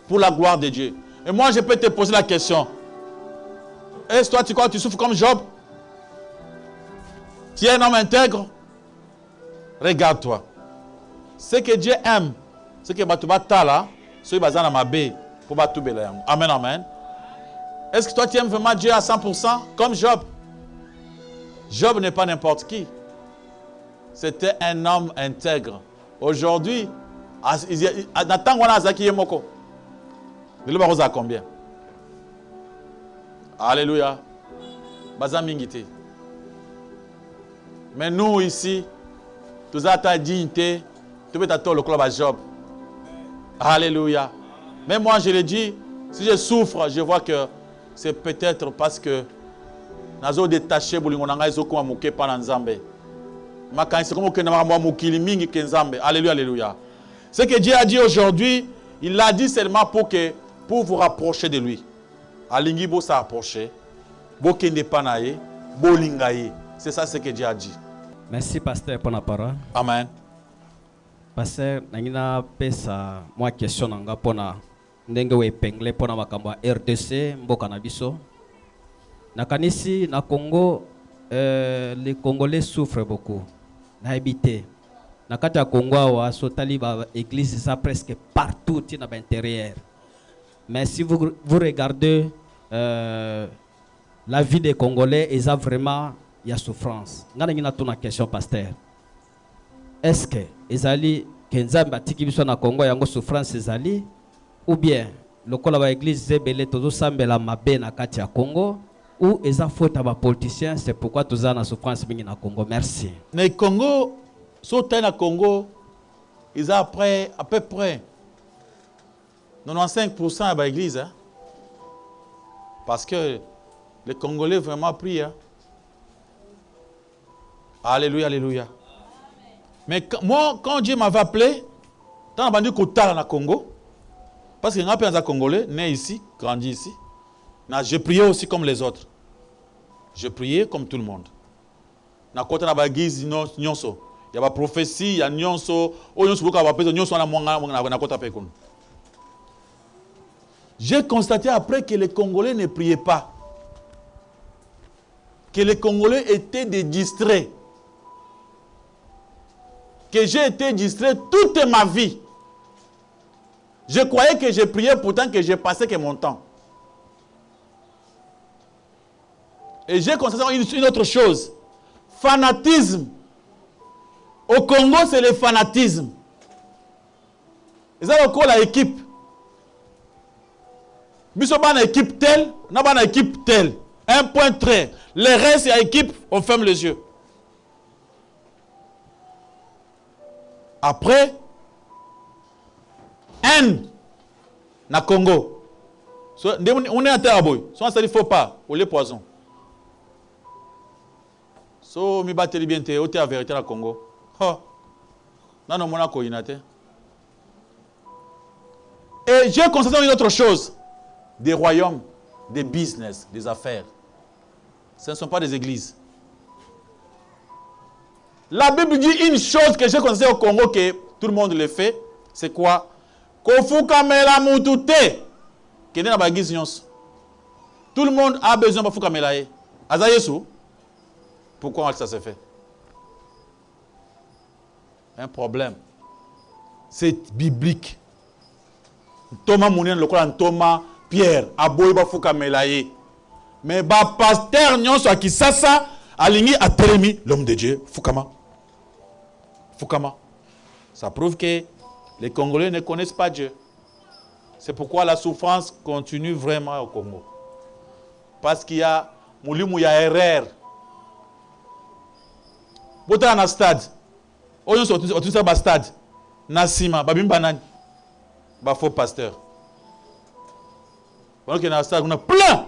pour la gloire de Dieu. Et moi je peux te poser la question. Est-ce que toi tu crois que tu souffres comme Job? Tu es un homme intègre? Regarde-toi. Ce que Dieu aime, ce que Batouba Tala, amen, amen. Est-ce que toi tu aimes vraiment Dieu à 100% comme Job? Job n'est pas n'importe qui. C'était un homme intègre. Aujourd'hui, Nathan wana azaki yemoko. Le baroza combien? Alléluia. Baza mingité. Mais nous ici, tous à ta dignité, tu peux t'attendre le club à Job. Alléluia. Mais moi, je le dis, si je souffre, je vois que c'est peut-être parce que nazo détaché bolingonanga ezokoma moke pa na nzambe. Makanisi comme que na mokili mingi ke nzambe. Alléluia, alléluia. Ce que Dieu a dit aujourd'hui, il l'a dit seulement pour vous rapprocher de lui. Alingi bo sa rapprocher. Bo kende panaye, bo lingaye. C'est ça ce que Dieu a dit. Merci pasteur pour la parole. Amen. Pasteur, nangina pesa moi question nanga pona ndenge we pengle pona makambo RDC mboka na biso. Nakanisi na Congo les Congolais souffrent beaucoup. Na habité. Na kati ya Congo wa sotali ba église ça presque partout dans l'intérieur. Mais si vous regardez la vie des Congolais, ils ont vraiment il y a souffrance. Ngana ngina tuna question pasteur. Est-ce que ezali kenzamba tiki biso na Congo yango souffrance ezali ou bien lokola ba église zebele tozo sambela mabe na kati ya Congo ou eza faute à ba politiciens, c'est pourquoi toza na souffrance mingi na Congo. Merci. Na Congo, sauté na Congo, ils ont après à peu près 95% à ba église hein? Parce que les Congolais vraiment prient hein? Alléluia, alléluia. Mais moi, quand Dieu m'avait appelé, dans la Kotala na Congo, parce que je suis Congolais, né ici, grandi ici, je priais aussi comme les autres. Je priais comme tout le monde. Na kota na bagizi nyonso, il y a ba prophétie, il y a nyonso, o nyonso boka ba peso nyonso na mwanga na kota pekon. J'ai constaté après que les Congolais ne priaient pas. Que les Congolais étaient des distraits. Que j'ai été distrait toute ma vie. Je croyais que je priais, pourtant que j'ai passé que mon temps. Et j'ai constaté une autre chose. Fanatisme. Au Congo, c'est le fanatisme. Ils ont encore l'équipe. Biso bana équipe telle, na bana équipe telle. Un point trait. Le reste, c'est à équipe, on ferme les yeux. Après, haine, na Congo. On est à terre, boy. Soit ça ne faut pas, ou les poisons. So, mi bateli bien te, ote a vérité na Congo. Oh. Non, non, mon ako inate. Et j'ai constaté une autre chose. Des royaumes, des business, des affaires. Ce ne sont pas des églises. La Bible dit une chose que j'ai constaté au Congo que tout le monde le fait. C'est quoi? Kofuka mela mutute. Tout le monde a besoin de Kofuka mela. Azayesu. Pourquoi ça se fait? Un problème. C'est biblique. Thomas Mounien, le coin Thomas Pierre, Aboy Bafuka Melaye. Mais ba pasteur nyonso qui ça aligné à Télémi, l'homme de Dieu, Fukama. Fukama. Ça prouve que les Congolais ne connaissent pas Dieu. C'est pourquoi la souffrance continue vraiment au Congo. Parce qu'il y a Moulimou, il y a erreur. Vous êtes dans un stade. Vous êtes dans un stade. Nassima, Babim Banan. Faux pasteur. Pendant qu'il y a un stade, on a plein.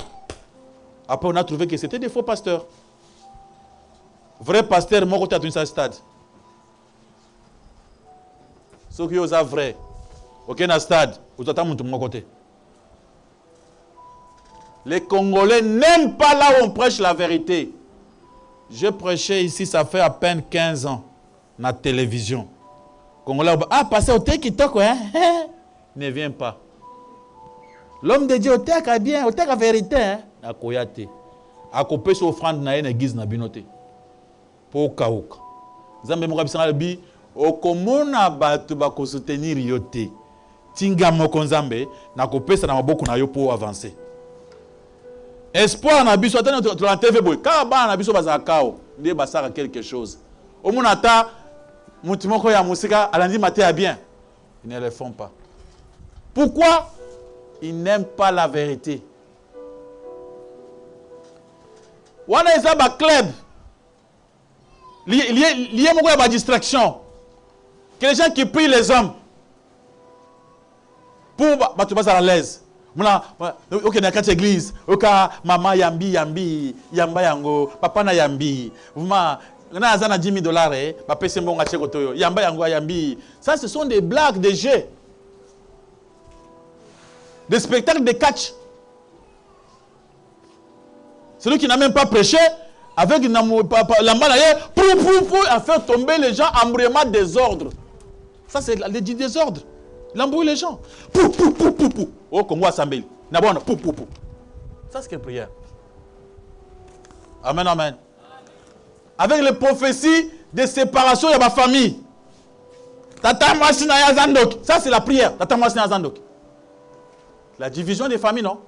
Après, on a trouvé que c'était des faux pasteurs. Vrai pasteur, moi, quand tu as un stade. Ce qui est vrai. Ok, dans un stade, vous êtes à mon côté. Les Congolais n'aiment pas là où on prêche la vérité. Je prêchais ici, ça fait à peine 15 ans, dans la télévision. Congolais, passez au TikTok, hein? Ne vient pas. L'homme de Dieu, au TikTok a bien, au TikTok a vérité, hein? A koyate. A coupé sur offrande na une église na binote. Pour kaouk. Zambe mo kabisa bi o komona batu ba ko soutenir yote. Tinga mo konzambe na kopesa na maboko na yo pour avancer. Espoir na biso atana to la TV boy. Ka ba na biso bazakao, nde basaka quelque chose. Au monata mutimoko ya musika alandi maté à bien. Ils ne le font pas. Pourquoi? Ils n'aiment pas la vérité. Wana eza ba club. Lié moko ya ba distraction. Que les gens qui prient les hommes pour tu vas à l'aise. Ok, dans quatre églises, ok, maman yambi, yamba yango, papa na yambi, vraiment, on a $10 000, papa c'est bon à chekotoyo, yamba yango yambi. Ça, ce sont des blagues, des jeux, des spectacles de catch. Celui qui n'a même pas prêché, avec la maladie, pour faire tomber les gens en brouillement désordre. Ça, c'est le désordre. L'embrouille les gens. Oh, Congo Assemblée. N'abonne. Ça, c'est quelle prière? Amen, amen. Avec les prophéties de séparation de ma famille. Tata Masina Yazandok. Ça, c'est la prière. Tata Masina Yazandok. La division des familles, non?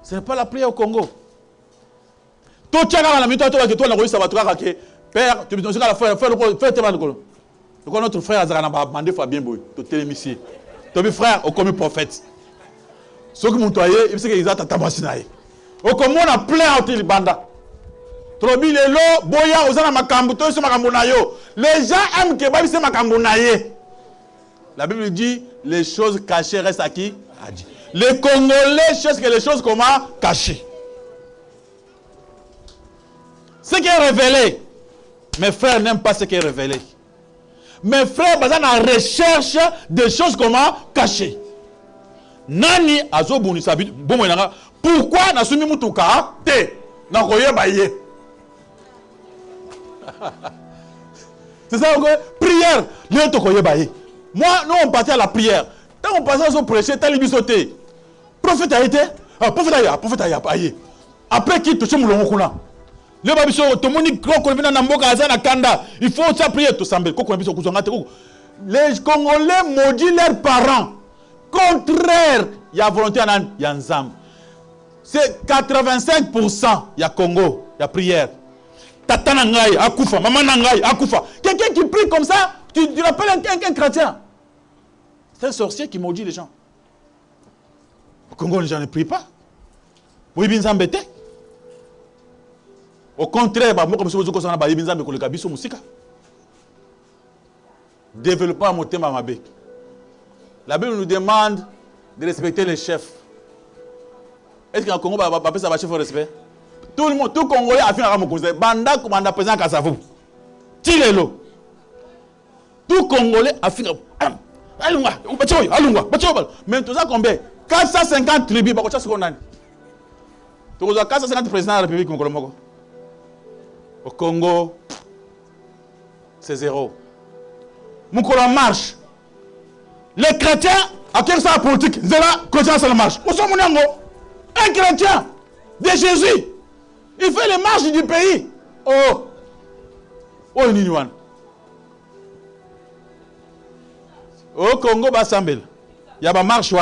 Ce n'est pas la prière au Congo. Tout tient à la minute, Père, tu me dis à la fois, fais notre frère Azarana m'a demandé Fabien Boy, tu télémissier. Tu frère, au commis prophète. Ce qui m'ont toyé, il sait qu'ils ont tatabasinaï. Au commun, on a plein à le banda. Trobi le lo, boya, osana makambuto, c'est makambunayo. Les gens aiment que Babi c'est makambunaye. La Bible dit, les choses cachées restent à qui? A dit. Les Congolais cherchent que les choses comment? Cachées. Ce qui est révélé, mes frères n'aiment pas ce qui est révélé. Mes frères, basés dans la recherche des choses comment cachées. Nani azobuni sabi bon menanga pourquoi na sumi mutuka te na koye baye. C'est ça prière le to koye baye. Moi nous on partait à la prière. Quand on passait au prêcher tel bisoté. Prophète a été prophète a aye. Après qui touche mulongo kuna. Le babiso tomoni kroko vina na mboka azana kanda. Il faut ça prier tout semble koko biso kuzanga te. Les Congolais maudissent leurs parents. Contraire, il y a volonté en Yanzam. C'est 85%. Il y a Congo, il y a prière. Tata nangai, akufa, maman nangai, akufa. Quelqu'un qui prie comme ça, tu l'appelles un chrétien. C'est un sorcier qui maudit les gens. Au Congo, les gens ne prient pas. boyebi nzambe te. Au contraire, moi comme si vous avez boyebi nzambe koleka biso musika. Développement mon thème à ma bec. La Bible nous demande de respecter les chefs. Est-ce qu'en Congo, ça va chef au respect? Tout le monde, tout Congolais a fait un rameau. Banda comme on a présent Kassavou. Tirez-le. Tout Congolais a fait un. Allunga, mais tout ça combien? 450 tribus, bah, qu'est-ce qu'on a? Tout ça 450 présidents de la République congolaise. Au Congo, c'est zéro. Moukola marche. Les chrétiens, à quelle soit la politique, c'est là, chrétien, ça marche. Où sont mon yango? Un chrétien de Jésus, il fait les marches du pays. Oh, oh, Niniwan. Au Congo, il y a des marches, il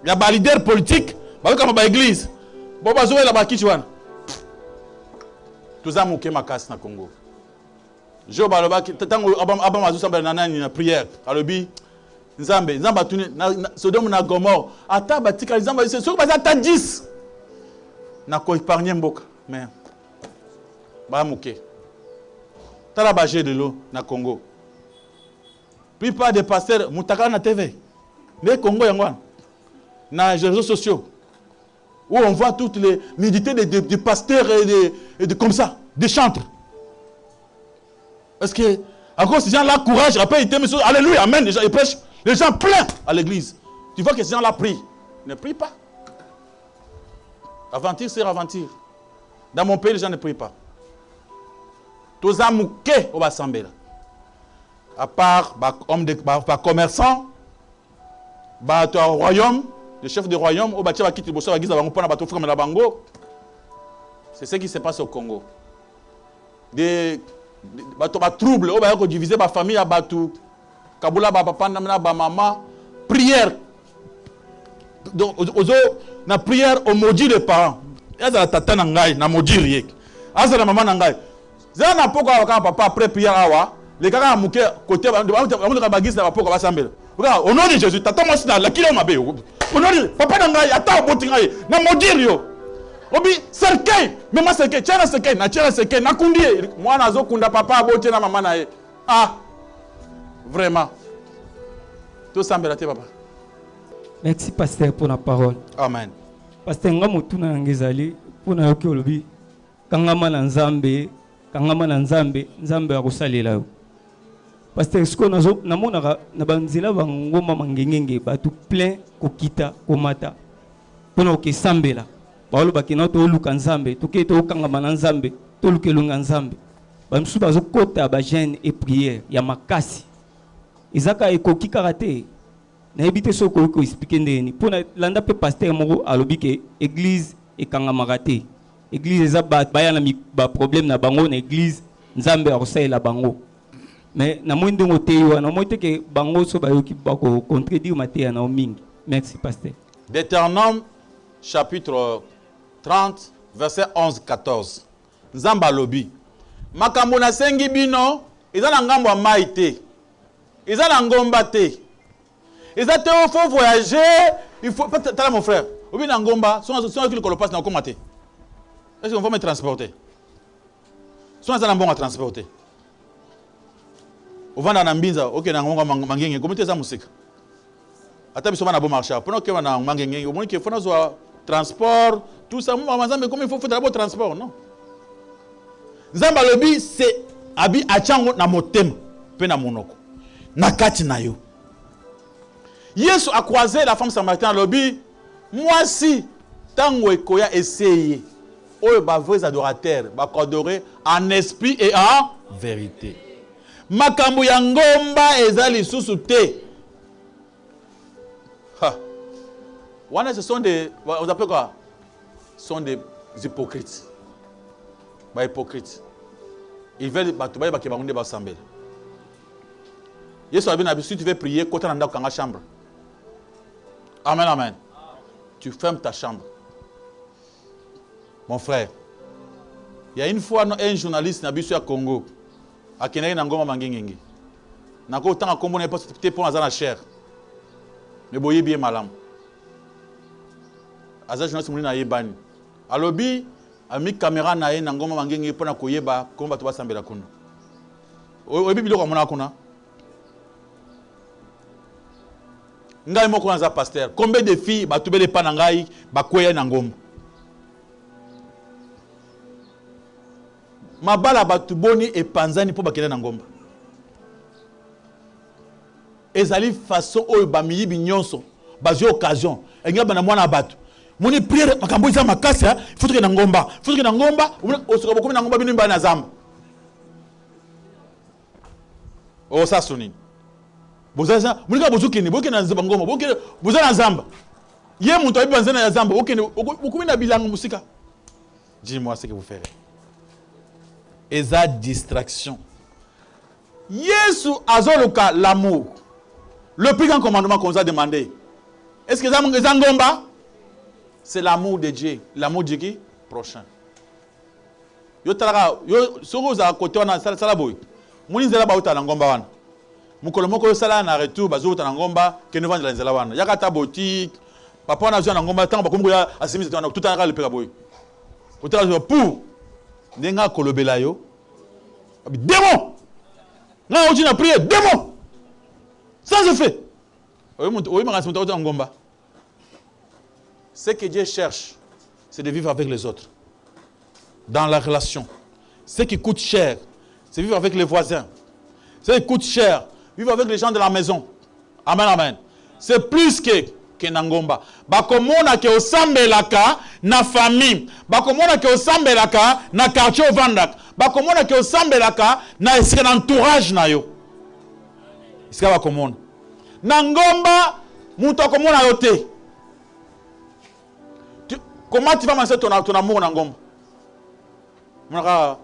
y a des leaders politiques, il y a des églises. Il y a des églises. Tout ça, c'est ma casse dans le Congo. Je vais prière. Nzambe, Sodome na Gomorre. Ata batika Nzambe, c'est sûr que ça 10. Na ko épargner mboka, mais ba muke. Tala bagé de l'eau na Congo. Plupart des pasteurs mutaka na TV. Mais Congo yangwan. Na les réseaux sociaux. Où on voit toutes les nudités des pasteurs et de comme ça, des chantres. Parce que à cause de ces gens-là, courage, après ils t'aiment, alléluia, amen, les gens ils prêchent. Les gens pleins à l'église. Tu vois que ces gens-là prient. Ils ne prient pas. Aventure, c'est aventure. Dans mon pays, les gens ne prient pas. Tous les mouquets au Bassambela. À part les commerçants, les royaumes, les chefs de royaume, c'est ce qui se passe au Congo. Des troubles, on va diviser ma famille à Batou. Kabula papa na maman prière donc na prière au maudit les parents eza tata na ngai na maudire yek asa na maman na ngai za na poko ka papa après prière awa les kaka muke côté ba bagis na poko ba sambela au nom de Jésus tata moi na la kilo mabe au nom de papa na ngai ata boti ngai na maudire yo obi cercueil même moi cercueil tiens cercueil na kundi moi na zo kunda papa boti na maman na ye ah. Vraiment. Tout ça, papa. Merci, pasteur, pour la parole. Amen. Pasteur, nga mutuna ngezali pour na yoki olobi kangama na nzambe nzambe akosalela yo. Pasteur, ce qu'on a namona na banzela bangoma mangengenge batu plein kokita komata. Pona oke sambela. Baolo bakina to luka nzambe, to ke to kangama na nzambe, to lukelunga nzambe. Bamsu bazokota ba jeûne et prière ya makasi. Izaka ekoki karate na ebite soko ko expliquer ndeni pona landa pe pasteur moko alobi ke église ekangama te église eza baya na ba problème na bango na église nzambe akosalela bango mais na mwende ngoteyo na moite ke bango so bayoki bako contredire mateya na mingi. Merci pasteur. Deutéronome chapitre 30 verset 11-14. Nzamba alobi makambo na sengi bino eza na ngambo ya mai te. Ils ont un ngomba te. Ils ont faut voyager. Il faut pas. T'as mon frère. Ou bien un ngomba. Soit qui le passe dans le comité. Est-ce qu'on va me transporter? Soit ils ont un bon à transporter. Au vent dans Nambinza. Ok, dans ngomba mangenge. Comment tu es ça musique? Attends, ils sont pas bon marché. Pendant que on a mangenge, au moins qu'il faut nos transport, tout ça. Mais comment il faut faire d'abord transport, non? Zamba lobi c'est abi achango na motem pe na monoko. Nakati na yo. Yesu a croisé la femme samaritaine lobby. Moi si tango ekoya essayer. Oyo ba vrais adorateurs ba adorer en esprit et en vérité. Makambo ya ngomba ezali susu te. Ha. Wana ce sont des on appelle quoi? Ce sont des hypocrites. Ba hypocrites. Ils veulent ba tuba ba ke bangunde ba sambela. Yesu a bien habitué, si tu veux prier, quand tu es dans ta chambre. Amen, amen. Tu fermes ta chambre. Mon frère, il y a une fois un journaliste à Congo, à Kenai Nangoma Mangengenge. Nako autant à Congo n'est pas pour la chair. Mais boye bien malam. Aza journaliste mouli na yebani. alobi ami caméra na ye na ngoma mangenge pona koyeba ko bato basambela kuna oyebi biloko mona kuna ngai moko nza pasteur combien de filles batubele pa na ngai bakweya na ngoma mabala batuboni epanzani po bakela na ngomba ezali façon oyo bamiyibi nyonso bazwi occasion enga bana mwana bato moni prière makambo isa makasi faut que na ngomba osoka bokomi na ngomba bino mba na zamba o sa sonini bozaza munika bozukini bokena na zamba ngomba bozana na zamba ye muntu abiba nzana ya zamba bokomi na bilango musika dis-moi ce que vous ferez eza distraction Yesu azoluka l'amour le plus grand commandement qu'on nous a demandé est-ce que eza ngomba c'est l'amour de Dieu l'amour de qui prochain yo talaka yo soko za côté wana sala boy muni nzela ba utala ngomba wana mukolo moko yo sala na retour bazo utala ngomba ke ne vendre la nzela wana yakata boutique papa na zo na ngomba tango bakombo ya asimize twana tout à le peka boy utala pour ndenga kolobela yo démon nga uti na prière démon sans effet oui ma raison ta ngomba ce que Dieu cherche c'est de vivre avec les autres dans la relation. Ce qui coûte cher c'est vivre avec les voisins. Ce qui coûte cher vivre avec les gens de la maison. Amen amen. C'est plus que nangomba bakomona ke osambelaka na famille bakomona ke osambelaka na quartier ovandaka bakomona ke osambelaka na esika na entourage na yo esika bakomona na ngomba mutu akomona yo te. Comment tu vas manifester ton amour na ngomba monaka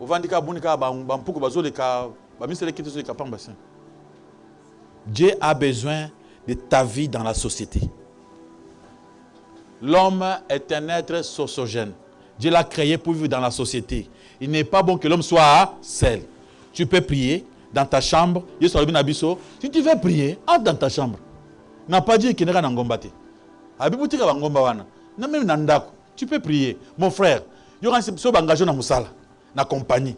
ovandika bunika bampuku bazoleka bamisele kiti zo kapamba sen. Dieu a besoin de ta vie dans la société. L'homme est un être sociogène. Dieu l'a créé pour vivre dans la société. Il n'est pas bon que l'homme soit seul. Tu peux prier dans ta chambre. Si tu veux prier, entre dans ta chambre. N'a pas dit qu'il n'y a pas de tu peux prier. Mon frère, il y aura un engagé dans la compagnie.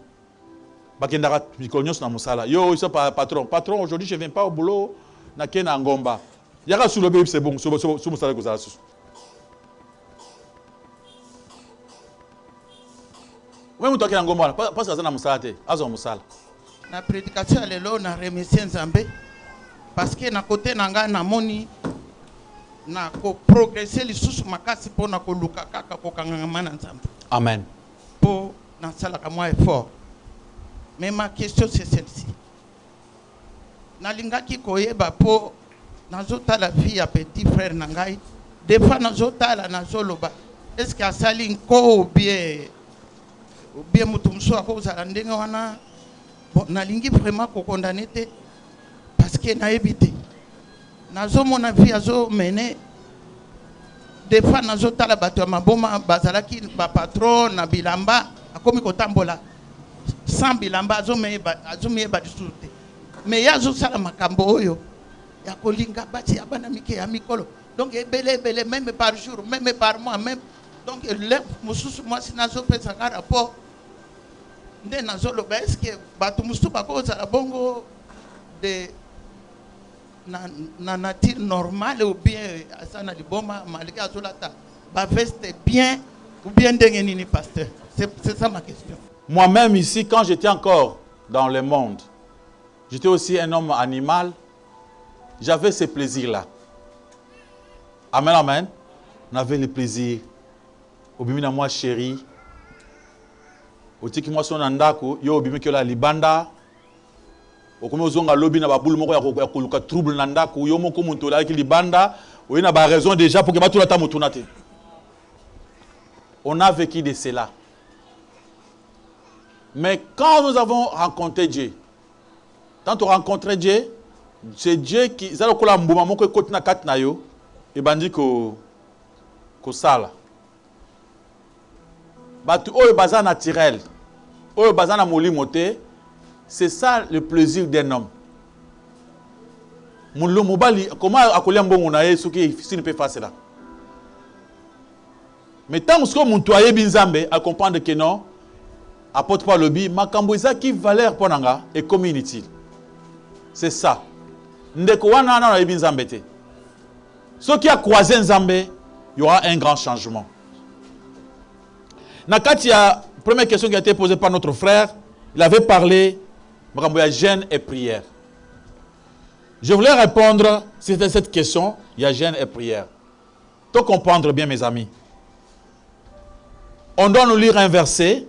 Yo, patron. Patron, aujourd'hui, je ne viens pas au boulot. Na kena ngomba yaka sous le bébé c'est bon sous musala kozala sous ouais muto kena ngomba parce que ça na musala te azo musala na prédication lelo na remercier Nzambe parce que na côté nanga na moni na ko progresser lisusu makasi po na ko luka kaka ko kangama na Nzambe. Amen. Po na sala ka moi effort. Mais ma question c'est celle-ci. Nalingaki koyeba po nazota la vie à petit frère nangai des fois nazota la nazoloba est-ce que asali nko ou bien mutumso akozala ndenge wana bon nalingi vraiment ko condamner te parce que na évité nazo mon avis azo mener des fois nazota la bato maboma bazalaki ba patron na bilamba akomi kotambola sans bilamba azo me ba disute mais yazo sala makambo oyo ya kolinga bati abana mike ya mikolo donc ebele même par jour même par mois même donc le mususu moi sinazo pesa ka rapport nde nazo lo est-ce que batu mususu bakoza la bongo de na nature normale ou bien asana liboma malika azolata ba veste bien ou bien ndenge nini pasteur c'est ça ma question. Moi-même ici quand j'étais encore dans le monde j'étais aussi un homme animal. J'avais ce plaisir-là. Amen, amen. On avait le plaisir. Obimina moi chéri. Otiki moi son andako. Yo obimi ke la libanda. Okome ozonga lobi na babulu moko ya koluka trouble nandako. Yo moko muntu la ki libanda. Oye na ba raison déjà pour que ba tout la temps mutunate. On a vécu de cela. Mais quand nous avons rencontré Dieu, quand on rencontre Dieu, c'est Dieu qui ça le kola mbuma moko ekoti na kati na yo e bandi ko sala batu oyo baza naturel oyo baza na molimo te c'est ça le plaisir d'un homme mulo mobali comment akolia mbongo na ye soki s'il ne peut faire cela Mais tant que mon toyer binzambe à comprendre que non, apporte pas le bi, ma kamboisa qui valeur pour nanga est comme inutile. C'est ça. Ndeko wana na na binzambe te. Ce qui a croisé Nzambe, il y aura un grand changement. Nakati a première question qui a été posée par notre frère, il avait parlé de jeûne et prière. Je voulais répondre sur cette question, il y a jeûne et prière. Pour comprendre bien mes amis, on doit nous lire un verset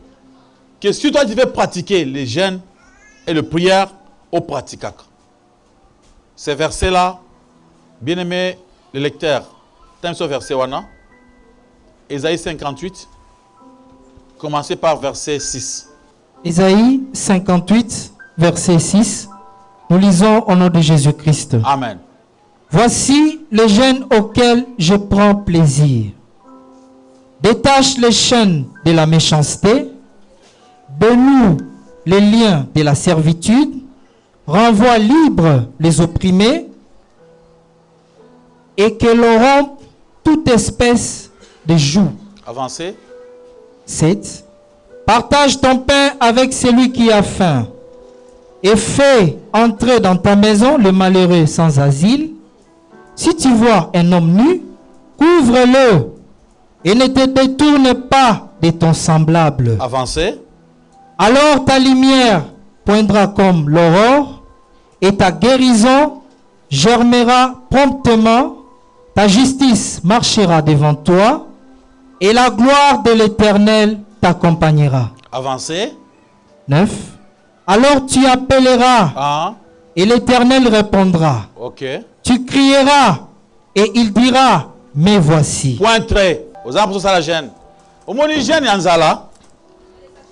que si toi tu veux pratiquer les jeûnes et les prières, au pratique. Ces versets-là, bien aimé le lecteur, t'aimes ce verset wana, Ésaïe 58, commencez par verset 6. Ésaïe 58, verset 6. Nous lisons au nom de Jésus-Christ. Amen. Voici le jeûne auquel je prends plaisir. Détache les chaînes de la méchanceté, dénoue les liens de la servitude, renvoie libre les opprimés, et que l'on rompe toute espèce de joug. Avancez. 7. Partage ton pain avec celui qui a faim, et fais entrer dans ta maison le malheureux sans asile. Si tu vois un homme nu, couvre-le, et ne te détourne pas de ton semblable. Avancez. Alors ta lumière poindra comme l'aurore, et ta guérison germera promptement, ta justice marchera devant toi, et la gloire de l'Éternel t'accompagnera. Avancez. 9. Alors tu appelleras, Ah. et l'Éternel répondra. Ok. Tu crieras, et il dira, mais voici. Point très. Aux arbres, ça la gêne. Au moins, il gêne Yanzala.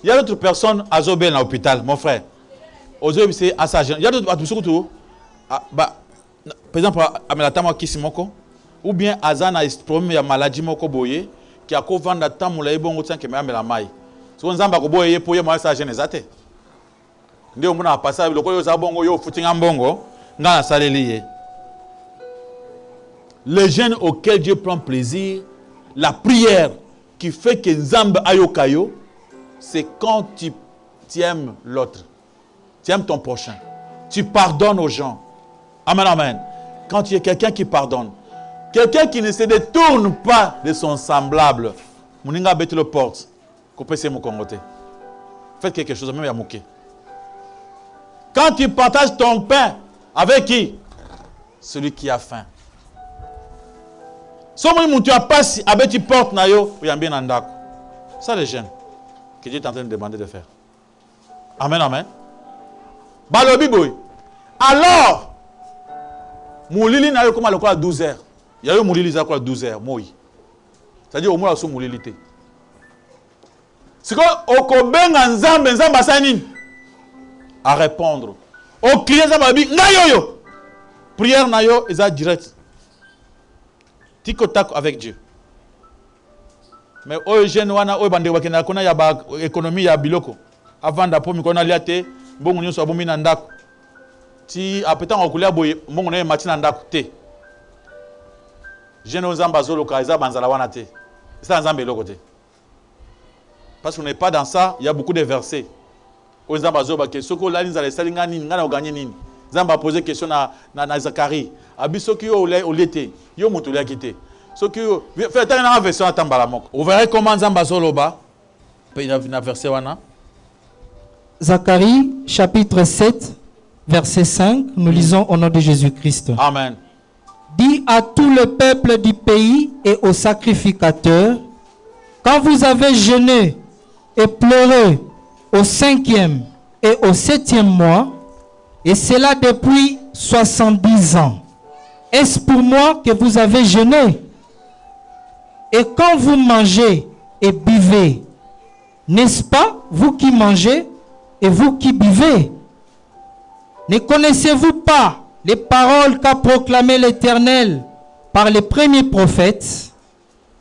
Il y a d'autres personnes à Zobel à l'hôpital, mon frère. Aux autres, c'est à sa gêne. Il y a d'autres surtout. Par exemple, à Melatama Kisimoko, ou bien Azana est problème, il y a maladie Moko Boye, qui a qu'au vent d'attendre, mon laïbon, qui est même la maille. Si on zamba Boye, pour y avoir sa gêne, exacte. Ndé on a passé le koyo zabongo yo footing ambongo nga salelié. Le jeûne auquel Dieu prend plaisir, la prière qui fait que Nzambe ayokayo, c'est quand tu aimes l'autre. Tu aimes ton prochain. Tu pardonnes aux gens. Amen, amen. Quand tu es quelqu'un qui pardonne, quelqu'un qui ne se détourne pas de son semblable, Mouninga bête le porte. Coupez mon congoté. Faites quelque chose, même à moquer. Quand tu partages ton pain avec qui? Celui qui a faim. Si tu as passé, tu portes nayo, ou bien andako. Ça les jeunes que Dieu est en train de demander de faire. Amen, amen. Balobi boy. Alors, moulili nayo comme à 12 heures. Il y a eu moulili za quoi 12 heures, moi. C'est-à-dire au moins la sous moulilité. C'est quoi okobenga nzambe nzamba sanine à répondre. Au crier nzamba bi ngayoyo. Prière nayo eza direct. Tic-tac avec Dieu. Mais au jeune wana au bande wakena kona ya ba économie ya biloko. Avant d'apo mi kona liate mbongo nyonso abomi na ndako. Ti apetant okulia boye mbongo na mati na ndako te. Jeune nzamba zoloka eza banzala wana te. Ça nzambe loko te. Parce qu'on n'est pas dans ça, il y a beaucoup de versets. Au nzamba zoba ke soko la nzala salinga nini ngana oganye nini. Nzamba poser question na Zacharie. Abisoki yo olete, yo mutu la kité. Soki fait une version atambala moko. Vous verrez comment Nzamba zoloba. Na verset wana. Zacharie chapitre 7 verset 5, nous lisons au nom de Jésus-Christ. Amen. Dis à tout le peuple du pays et aux sacrificateurs, quand vous avez jeûné et pleuré au 5e et au 7e mois, et cela depuis 70 ans, est-ce pour moi que vous avez jeûné? Et quand vous mangez et buvez, n'est-ce pas vous qui mangez et vous qui buvez? Ne connaissez-vous pas les paroles qu'a proclamées l'Éternel par les premiers prophètes,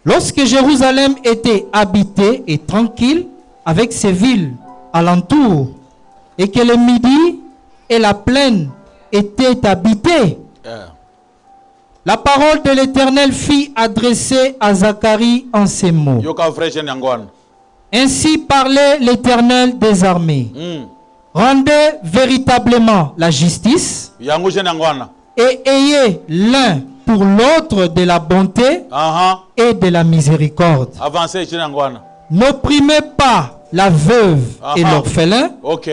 lorsque Jérusalem était habitée et tranquille avec ses villes alentours, et que le midi et la plaine étaient habités? La parole de l'Éternel fut adressée à Zacharie en ces mots. Yoka vrai jeune yangoan. Ainsi parlait l'Éternel des armées. Rendez véritablement la justice Yango jeune yangoan. et ayez l'un pour l'autre de la bonté et de la miséricorde. Avancez jeune yangoan. N'opprimez pas la veuve et l'orphelin, OK.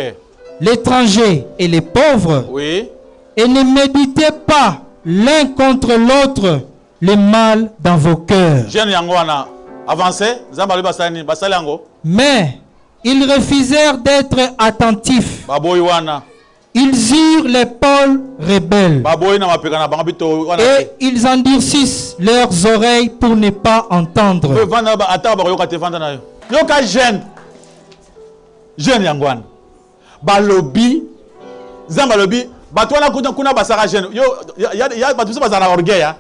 l'étranger et les pauvres, Oui. et ne méditez pas l'un contre l'autre le mal dans vos cœurs. Jeune yangoana. Avancez. Zambali basani basali yango. Mais ils refusèrent d'être attentifs. Baboy wana. Ils eurent l'épaule rebelle. Baboy na mapeka na bango bito wana. Et ils endurcissent leurs oreilles pour ne pas entendre. Vanda ba ata ba yoka te vanda na yo. Yoka jeune. Jeune yangoana. Balobi Zamba lobi batwana kuna basara jeune. Yo ya batusa bazana orgueil ya.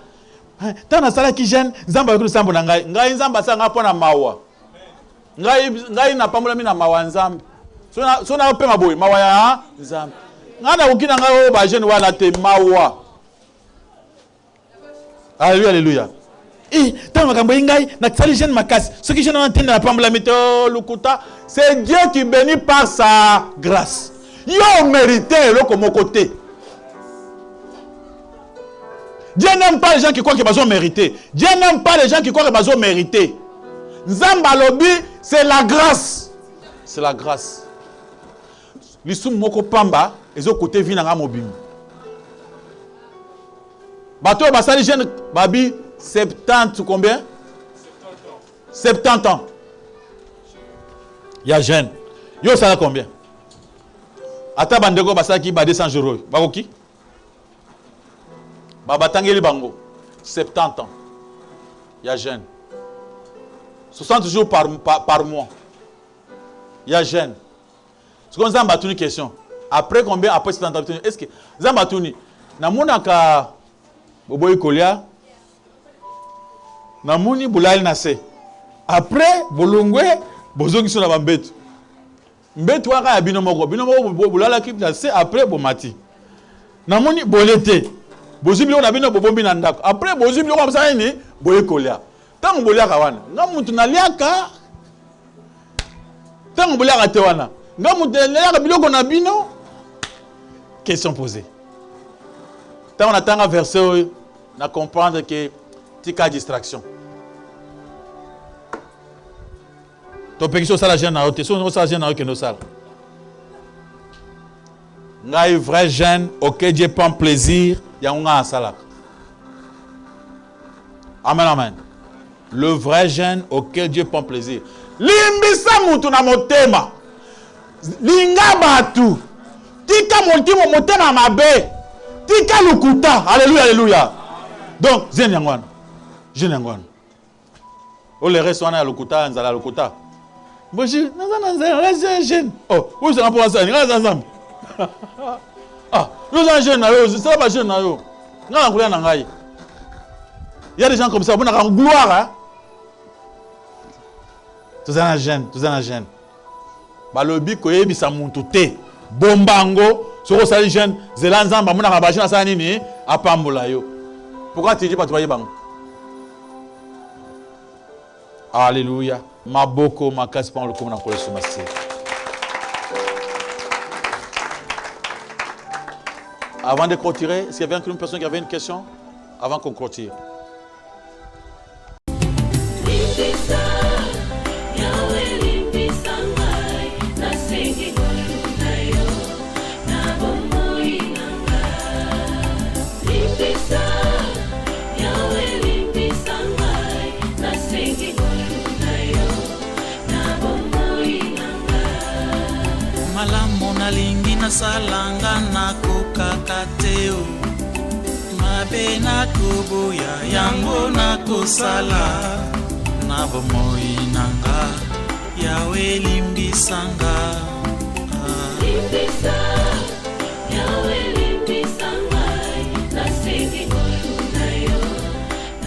Tana sala ki jeune Zamba yoku sambo na ngai. Ngai Zamba sanga pona mawa. Ngai na pamola mina mawa Nzambe. So na pe maboy mawa ya Nzambe. Ngana ukina ngai ba jeune wana te mawa. Alléluia alléluia. Tant makambo ngai na tsali jeune makasi. Ce qui jeune na tenda na pamola mito lukuta, c'est Dieu qui bénit par sa grâce. Yo mérité le comme côté. Dieu n'aime pas les gens qui croient qu'ils ont mérité. Dieu n'aime pas les gens qui croient qu'ils ont mérité. Nzamba lobi, c'est la grâce. C'est la grâce. L'issou moko pamba, ils ont côté vie na mobile. Bato basali jeune babi 70 combien? 70 ans. Il y a jeune. Yo ça combien? Ata bandeko basaki ba 200 euros. Bakoki? Babatangeli bango 70 ans. Il y a jeune. 60 jours par mois. Il y a jeune. Ce qu'on a une question. Après combien? Après 70 ans. Est-ce que Zambatuni namonaka boboy kolia namoni bulal nase. Après bolongwe bozongi sur la bambetu. Mbetu waka ya binomoko bulala ki nase après bomati. Namoni bolete. Bozimbi on a bino bobombi na ndako. Après bozimbi on a ni boye kolia. Tango boliaka wana. Nga mutu naliaka. Tango boliaka te wana. Nga mutu naliaka biloko na bino. Question posée. Tango na tanga verset na comprendre que tika distraction. To pekiso sala jeune na ote. So sala jeune na ke no sala. Nga vrai jeune auquel Dieu prend plaisir. Amen, amen. Le vrai jeune auquel Dieu prend plaisir. Limbisa mutu na motema. Linga batu. Tika montimo motema mabe. Tika lukuta. Alléluia, alléluia. Donc, zen yangwan. Jeune yangwan. O le reste wana lukuta nzala lukuta. Boji, nanza jeune. Oh, où ça pour ça? Nga zanzam. Ah, nous sommes jeunes, c'est pas jeune. Il y a des gens comme ça, on a une gloire. Hein? Tous un jeune, tous un jeune. Balobi koye bisa muntu te. Bombango, soko sali jeune, zelanza ba muna kabashina sana nini apambula yo. Pourquoi tu dis pas toi yebang? Alléluia. Maboko makasi pa le komna ko Yesu masi. Avant de clôturer, est-ce qu'il y avait une personne qui avait une question avant qu'on clôture? Nalingi na salanga na kokakateo mabe na koboya yango na kosala na bomoi nanga yawe limbisanga.